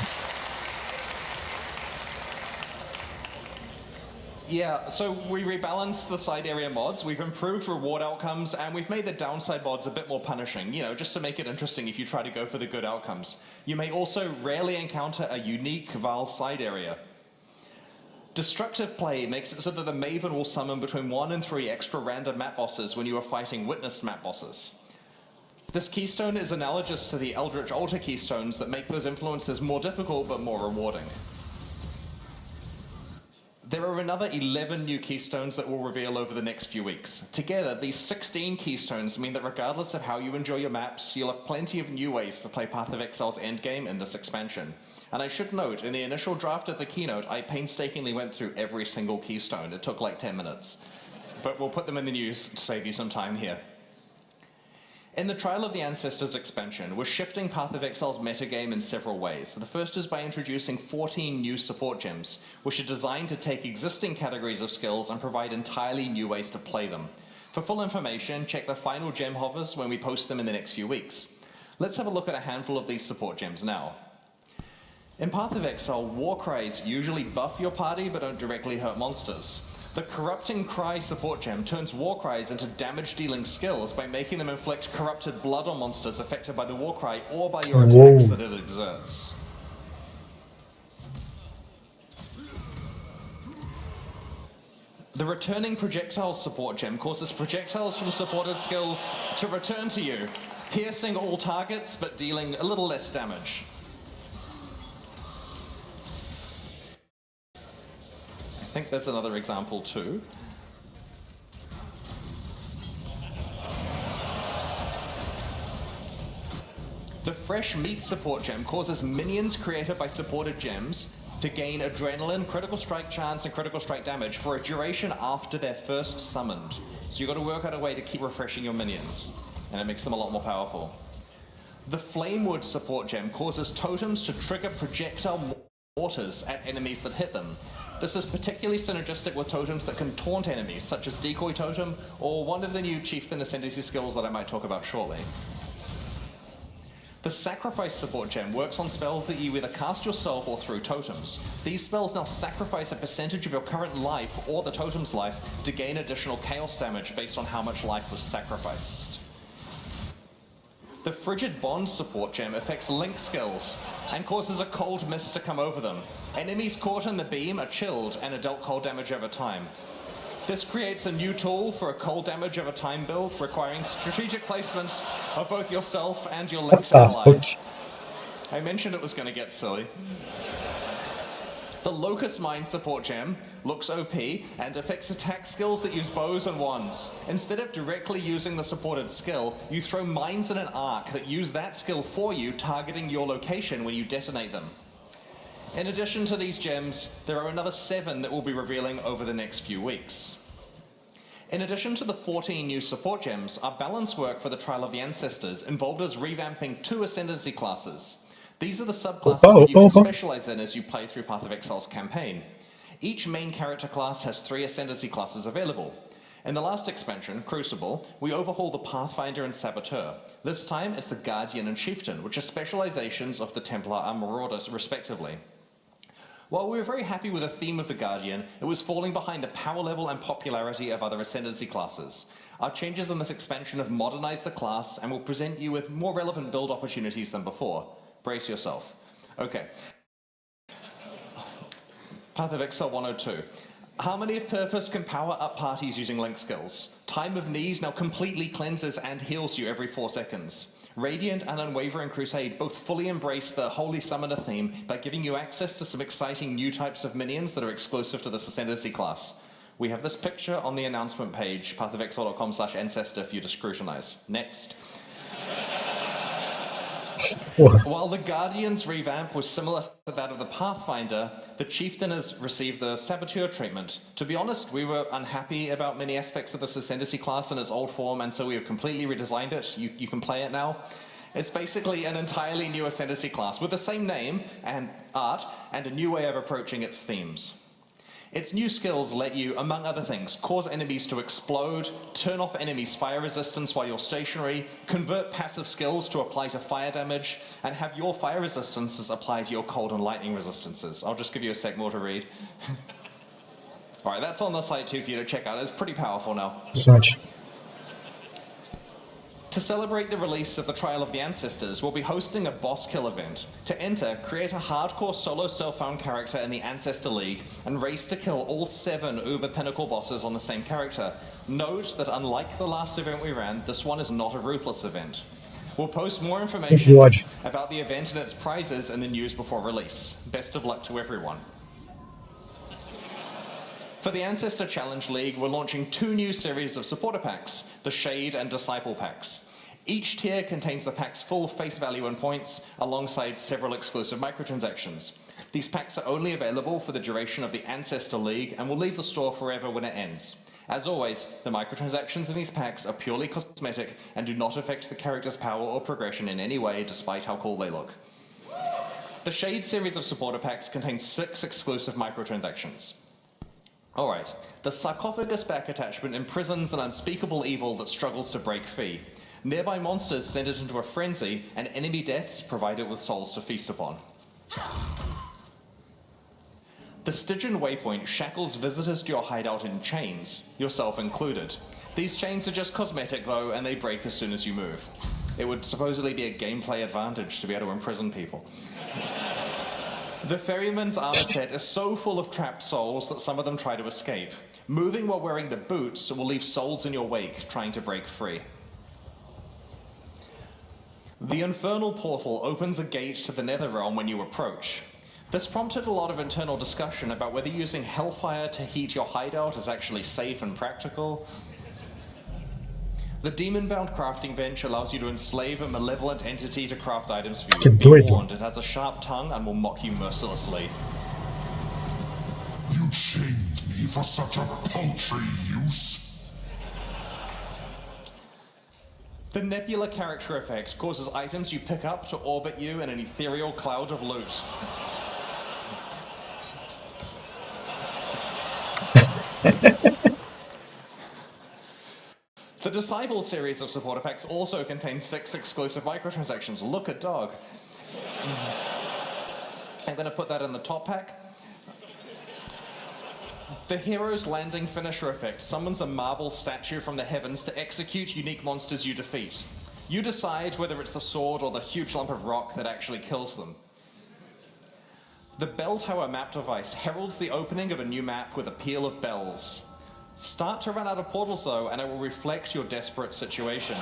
Yeah, so we rebalanced the side area mods, we've improved reward outcomes, and we've made the downside mods a bit more punishing, you know, just to make it interesting if you try to go for the good outcomes. You may also rarely encounter a unique Val side area. Destructive play makes it so that the Maven will summon between 1 and 3 extra random map bosses when you are fighting witnessed map bosses. This keystone is analogous to the Eldritch Altar keystones that make those influences more difficult but more rewarding. There are another 11 new keystones that we'll reveal over the next few weeks. Together, these 16 keystones mean that regardless of how you enjoy your maps, you'll have plenty of new ways to play Path of Exile's endgame in this expansion. And I should note, in the initial draft of the keynote, I painstakingly went through every single keystone. It took like 10 minutes. But we'll put them in the news to save you some time here. In the Trial of the Ancestors expansion, we're shifting Path of Exile's metagame in several ways. The first is by introducing 14 new support gems, which are designed to take existing categories of skills and provide entirely new ways to play them. For full information, check the final gem hovers when we post them in the next few weeks. Let's have a look at a handful of these support gems now. In Path of Exile, war cries usually buff your party but don't directly hurt monsters. The Corrupting Cry support gem turns war cries into damage-dealing skills by making them inflict corrupted blood on monsters affected by the war cry or by your attacks that it exerts. The Returning Projectiles support gem causes projectiles from supported skills to return to you, piercing all targets but dealing a little less damage. I think there's another example too. The Fresh Meat support gem causes minions created by supported gems to gain adrenaline, critical strike chance, and critical strike damage for a duration after they're first summoned. So you've got to work out a way to keep refreshing your minions, and it makes them a lot more powerful. The Flamewood support gem causes totems to trigger projectile mortars at enemies that hit them. This is particularly synergistic with totems that can taunt enemies, such as Decoy Totem, or one of the new Chieftain Ascendancy skills that I might talk about shortly. The Sacrifice support gem works on spells that you either cast yourself or through totems. These spells now sacrifice a percentage of your current life or the totem's life to gain additional chaos damage based on how much life was sacrificed. The Frigid Bond support gem affects Link skills and causes a cold mist to come over them. Enemies caught in the beam are chilled and are dealt cold damage over time. This creates a new tool for a cold damage over time build, requiring strategic placement of both yourself and your Link's ally. I mentioned it was going to get silly. The Locust Mine support gem looks OP and affects attack skills that use bows and wands. Instead of directly using the supported skill, you throw mines in an arc that use that skill for you, targeting your location when you detonate them. In addition to these gems, there are another 7 that we'll be revealing over the next few weeks. In addition to the 14 new support gems, our balance work for the Trial of the Ancestors involved us revamping 2 Ascendancy classes. These are the subclasses that you can specialize in as you play through Path of Exile's campaign. Each main character class has 3 Ascendancy classes available. In the last expansion, Crucible, we overhaul the Pathfinder and Saboteur. This time, it's the Guardian and Chieftain, which are specializations of the Templar and Marauder, respectively. While we were very happy with the theme of the Guardian, it was falling behind the power level and popularity of other Ascendancy classes. Our changes in this expansion have modernized the class and will present you with more relevant build opportunities than before. Brace yourself. Okay. Path of Exile 102. Harmony of Purpose can power up parties using Link skills. Time of Need now completely cleanses and heals you every 4 seconds. Radiant and Unwavering Crusade both fully embrace the Holy Summoner theme by giving you access to some exciting new types of minions that are exclusive to this Ascendancy class. We have this picture on the announcement page, pathofexile.com/ancestor, for you to scrutinize. Next. While the Guardian's revamp was similar to that of the Pathfinder, the Chieftain has received the Saboteur treatment. To be honest, we were unhappy about many aspects of this Ascendancy class in its old form, and so we have completely redesigned it. You can play it now. It's basically an entirely new Ascendancy class with the same name and art and a new way of approaching its themes. Its new skills let you, among other things, cause enemies to explode, turn off enemies' fire resistance while you're stationary, convert passive skills to apply to fire damage, and have your fire resistances apply to your cold and lightning resistances. I'll just give you a sec more to read. Alright, that's on the site too for you to check out. It's pretty powerful now. To celebrate the release of the Trial of the Ancestors, we'll be hosting a boss kill event. To enter, create a hardcore solo self-found character in the Ancestor League and race to kill all 7 Uber Pinnacle bosses on the same character. Note that unlike the last event we ran, this one is not a ruthless event. We'll post more information about the event and its prizes in the news before release. Best of luck to everyone. For the Ancestor Challenge League, we're launching 2 new series of supporter packs, the Shade and Disciple packs. Each tier contains the pack's full face value and points, alongside several exclusive microtransactions. These packs are only available for the duration of the Ancestor League and will leave the store forever when it ends. As always, the microtransactions in these packs are purely cosmetic and do not affect the character's power or progression in any way, despite how cool they look. The Shade series of supporter packs contains 6 exclusive microtransactions. Alright, the Sarcophagus back attachment imprisons an unspeakable evil that struggles to break free. Nearby monsters send it into a frenzy, and enemy deaths provide it with souls to feast upon. The Stygian Waypoint shackles visitors to your hideout in chains, yourself included. These chains are just cosmetic though, and they break as soon as you move. It would supposedly be a gameplay advantage to be able to imprison people. The Ferryman's armor set is so full of trapped souls that some of them try to escape. Moving while wearing the boots will leave souls in your wake trying to break free. The Infernal Portal opens a gate to the Netherrealm when you approach. This prompted a lot of internal discussion about whether using Hellfire to heat your hideout is actually safe and practical. The Demon-bound crafting bench allows you to enslave a malevolent entity to craft items for you. Be warned, it has a sharp tongue and will mock you mercilessly. You chain me for such a paltry use? The Nebula character effect causes items you pick up to orbit you in an ethereal cloud of loot. The Disciple series of supporter packs also contains 6 exclusive microtransactions. Look at dog. I'm going to put that in the top pack. The Hero's Landing finisher effect summons a marble statue from the heavens to execute unique monsters you defeat. You decide whether it's the sword or the huge lump of rock that actually kills them. The Bell Tower map device heralds the opening of a new map with a peal of bells. Start to run out of portals though, and it will reflect your desperate situation.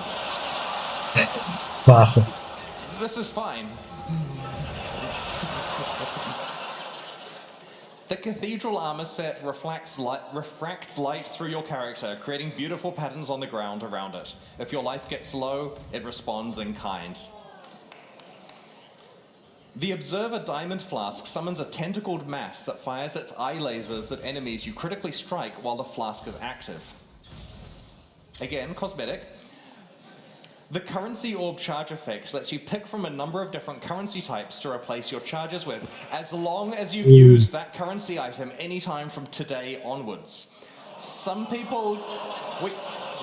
Massa. This is fine. The Cathedral armor set refracts light through your character, creating beautiful patterns on the ground around it. If your life gets low, it responds in kind. The Observer Diamond Flask summons a tentacled mass that fires its eye lasers at enemies you critically strike while the flask is active. Again, cosmetic. The Currency Orb Charge effect lets you pick from a number of different currency types to replace your charges with, as long as you've used that currency item anytime from today onwards. Some people...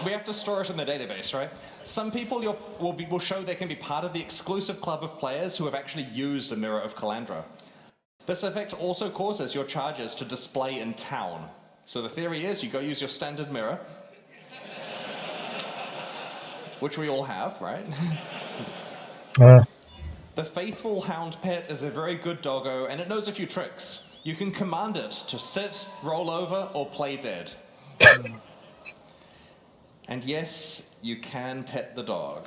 We have to store it in the database, right? Some people will show they can be part of the exclusive club of players who have actually used a Mirror of Calandra. This effect also causes your charges to display in town. So the theory is you go use your standard mirror, which we all have, right? The Faithful Hound Pet is a very good doggo, and it knows a few tricks. You can command it to sit, roll over, or play dead. And yes, you can pet the dog.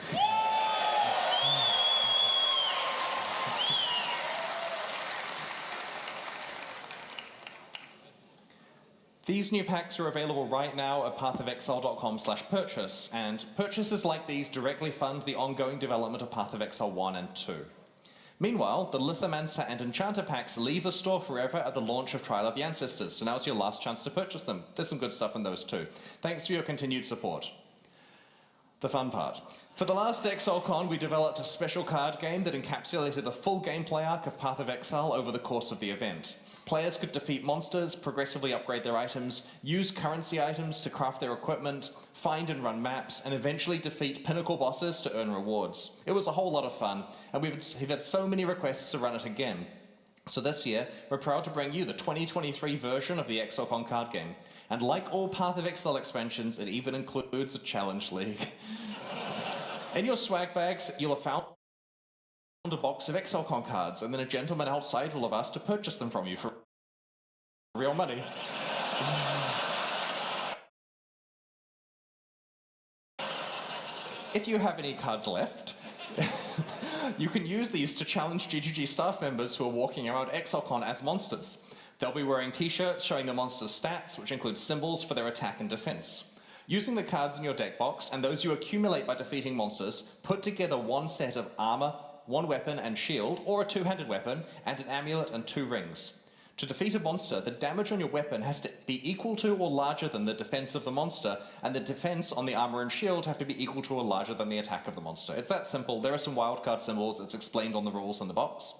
These new packs are available right now at pathofexile.com/purchase, and purchases like these directly fund the ongoing development of Path of Exile 1 and 2. Meanwhile, the Lithomancer and Enchanter packs leave the store forever at the launch of Trial of the Ancestors, so now's your last chance to purchase them. There's some good stuff in those too. Thanks for your continued support. The fun part. For the last ExileCon, we developed a special card game that encapsulated the full gameplay arc of Path of Exile over the course of the event. Players could defeat monsters, progressively upgrade their items, use currency items to craft their equipment, find and run maps, and eventually defeat pinnacle bosses to earn rewards. It was a whole lot of fun, and we've had so many requests to run it again. So this year, we're proud to bring you the 2023 version of the ExileCon card game. And like all Path of Exile expansions, it even includes a challenge league. In your swag bags, you'll have found a box of ExileCon cards, and then a gentleman outside will have asked to purchase them from you for real money. If you have any cards left, you can use these to challenge GGG staff members who are walking around ExileCon as monsters. They'll be wearing t-shirts showing the monster's stats, which include symbols for their attack and defense. Using the cards in your deck box, and those you accumulate by defeating monsters, put together one set of armor, one weapon and shield, or a two-handed weapon, and an amulet and 2 rings. To defeat a monster, the damage on your weapon has to be equal to or larger than the defense of the monster, and the defense on the armor and shield have to be equal to or larger than the attack of the monster. It's that simple. There are some wildcard symbols. It's explained on the rules in the box.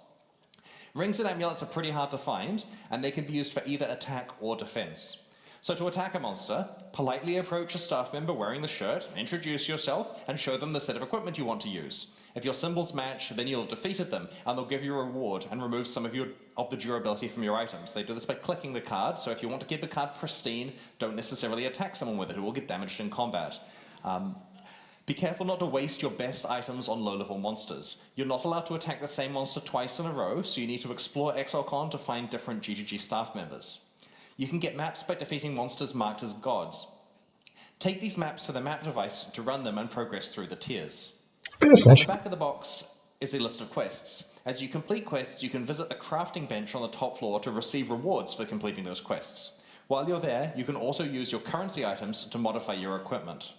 Rings and amulets are pretty hard to find, and they can be used for either attack or defense. So to attack a monster, politely approach a staff member wearing the shirt, introduce yourself, and show them the set of equipment you want to use. If your symbols match, then you'll have defeated them, and they'll give you a reward and remove some of the durability from your items. They do this by clicking the card, so if you want to keep the card pristine, don't necessarily attack someone with it, who will get damaged in combat. Be careful not to waste your best items on low-level monsters. You're not allowed to attack the same monster twice in a row, so you need to explore ExileCon to find different GGG staff members. You can get maps by defeating monsters marked as gods. Take these maps to the map device to run them and progress through the tiers. On the back of the box is a list of quests. As you complete quests, you can visit the crafting bench on the top floor to receive rewards for completing those quests. While you're there, you can also use your currency items to modify your equipment.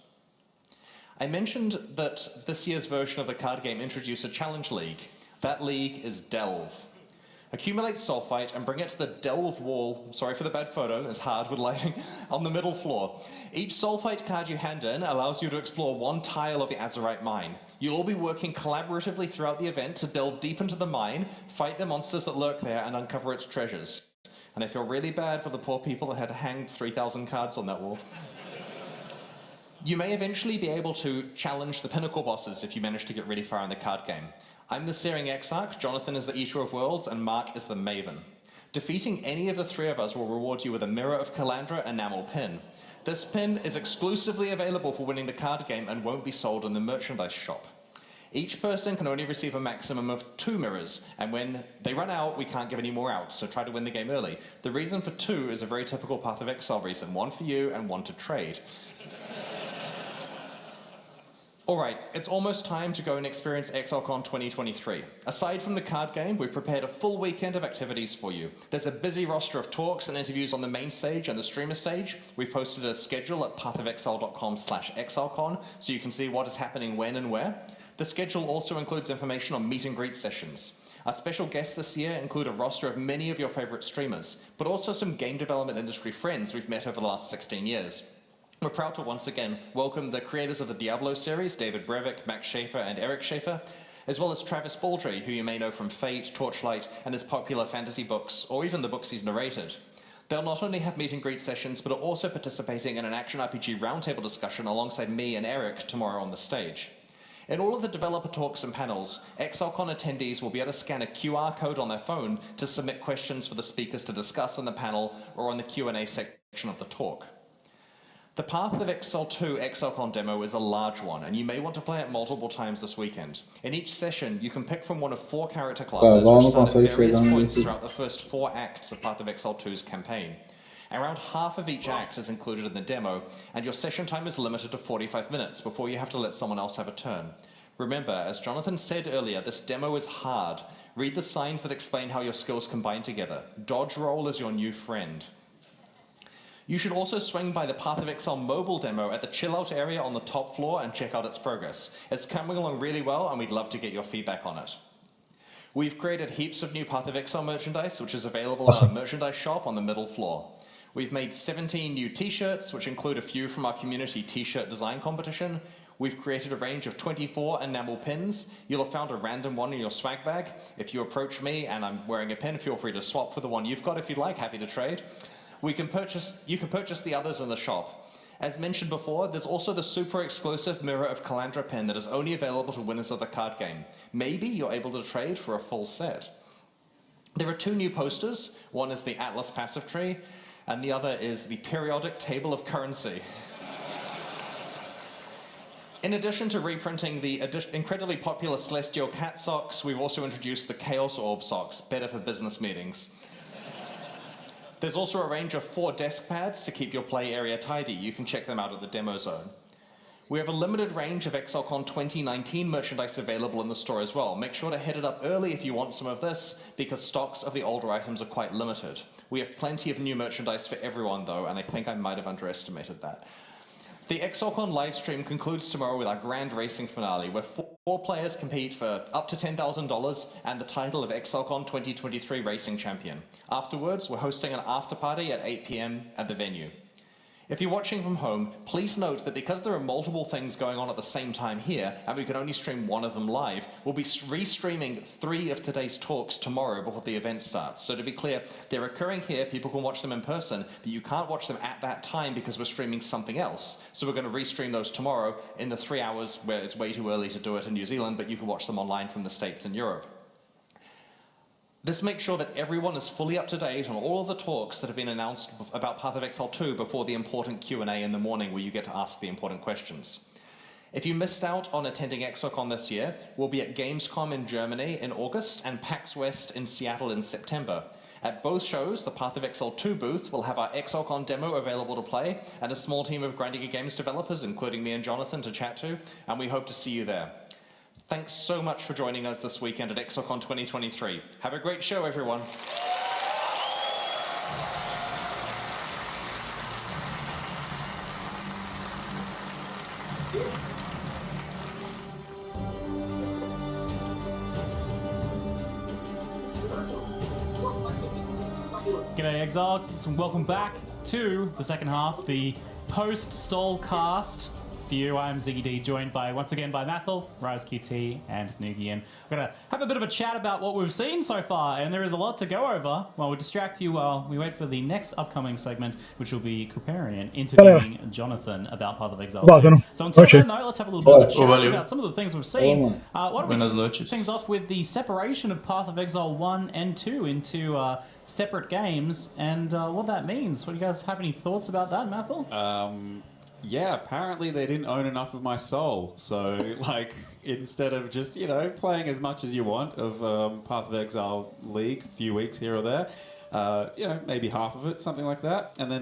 I mentioned that this year's version of the card game introduced a challenge league. That league is Delve. Accumulate sulfite and bring it to the delve wall, sorry for the bad photo, it's hard with lighting, on the middle floor. Each sulfite card you hand in allows you to explore one tile of the azurite mine. You'll all be working collaboratively throughout the event to delve deep into the mine, fight the monsters that lurk there, and uncover its treasures. And I feel really bad for the poor people that had to hang 3,000 cards on that wall. You may eventually be able to challenge the pinnacle bosses if you manage to get really far in the card game. I'm the Searing Exarch, Jonathan is the Eater of Worlds, and Mark is the Maven. Defeating any of the three of us will reward you with a Mirror of Calandra enamel pin. This pin is exclusively available for winning the card game and won't be sold in the merchandise shop. Each person can only receive a maximum of 2 mirrors, and when they run out, we can't give any more out, so try to win the game early. The reason for 2 is a very typical Path of Exile reason, 1 for you and 1 to trade. Alright, it's almost time to go and experience ExileCon 2023. Aside from the card game, we've prepared a full weekend of activities for you. There's a busy roster of talks and interviews on the main stage and the streamer stage. We've posted a schedule at pathofexile.com/ExileCon so you can see what is happening when and where. The schedule also includes information on meet and greet sessions. Our special guests this year include a roster of many of your favorite streamers, but also some game development industry friends we've met over the last 16 years. We're proud to once again welcome the creators of the Diablo series, David Brevik, Max Schaefer, and Eric Schaefer, as well as Travis Baldry, who you may know from Fate, Torchlight, and his popular fantasy books, or even the books he's narrated. They'll not only have meet and greet sessions, but are also participating in an action RPG roundtable discussion alongside me and Eric tomorrow on the stage. In all of the developer talks and panels, ExileCon attendees will be able to scan a QR code on their phone to submit questions for the speakers to discuss on the panel or on the Q&A section of the talk. The Path of Exile 2 ExileCon demo is a large one, and you may want to play it multiple times this weekend. In each session, you can pick from one of 4 character classes which start at various points throughout the first 4 acts of Path of Exile 2's campaign. Around half of each act is included in the demo, and your session time is limited to 45 minutes before you have to let someone else have a turn. Remember, as Jonathan said earlier, this demo is hard. Read the signs that explain how your skills combine together. Dodge roll is your new friend. You should also swing by the Path of Exile mobile demo at the chill out area on the top floor and check out its progress. It's coming along really well, and we'd love to get your feedback on it. We've created heaps of new Path of Exile merchandise, which is available in our merchandise shop on the middle floor. We've made 17 new t-shirts, which include a few from our community t-shirt design competition. We've created a range of 24 enamel pins. You'll have found a random one in your swag bag. If you approach me and I'm wearing a pin, feel free to swap for the one you've got if you'd like, happy to trade. You can purchase the others in the shop. As mentioned before, there's also the super exclusive Mirror of Calandra pin that is only available to winners of the card game. Maybe you're able to trade for a full set. There are 2 new posters. One is the Atlas Passive Tree, and the other is the Periodic Table of Currency. In addition to reprinting the incredibly popular Celestial Cat socks, we've also introduced the Chaos Orb socks, better for business meetings. There's also a range of 4 desk pads to keep your play area tidy. You can check them out at the demo zone. We have a limited range of ExileCon 2019 merchandise available in the store as well. Make sure to hit it up early if you want some of this, because stocks of the older items are quite limited. We have plenty of new merchandise for everyone though, and I think I might have underestimated that. The ExileCon livestream concludes tomorrow with our grand racing finale, where 4 players compete for up to $10,000 and the title of ExileCon 2023 Racing Champion. Afterwards, we're hosting an after party at 8 p.m. at the venue. If you're watching from home, please note that because there are multiple things going on at the same time here, and we can only stream one of them live, we'll be restreaming 3 of today's talks tomorrow before the event starts. So to be clear, they're occurring here, people can watch them in person, but you can't watch them at that time because we're streaming something else. So we're going to restream those tomorrow in the 3 hours where it's way too early to do it in New Zealand, but you can watch them online from the States and Europe. This makes sure that everyone is fully up to date on all of the talks that have been announced about Path of Exile 2 before the important Q&A in the morning where you get to ask the important questions. If you missed out on attending ExileCon this year, we'll be at Gamescom in Germany in August and PAX West in Seattle in September. At both shows, the Path of Exile 2 booth will have our ExileCon demo available to play and a small team of Grindiga Games developers, including me and Jonathan, to chat to, and we hope to see you there. Thanks so much for joining us this weekend at ExileCon 2023. Have a great show, everyone. G'day, Exile. Welcome back to the second half, the post-stall cast. For you, I'm Ziggy D, joined once again by Mathel, Rise QT, and Nugian. We're going to have a bit of a chat about what we've seen so far, and there is a lot to go over while we distract you while we wait for the next upcoming segment, which will be Kriparian interviewing Jonathan about Path of Exile. So until then, though, let's have a little bit of a chat about some of the things we've seen. Why don't we kick things off with the separation of Path of Exile 1 and 2 into separate games, and what that means. What do you guys have any thoughts about that, Mathel? Yeah, apparently they didn't own enough of my soul. So, like, instead of just, playing as much as you want of Path of Exile League, a few weeks here or there, maybe half of it, something like that, and then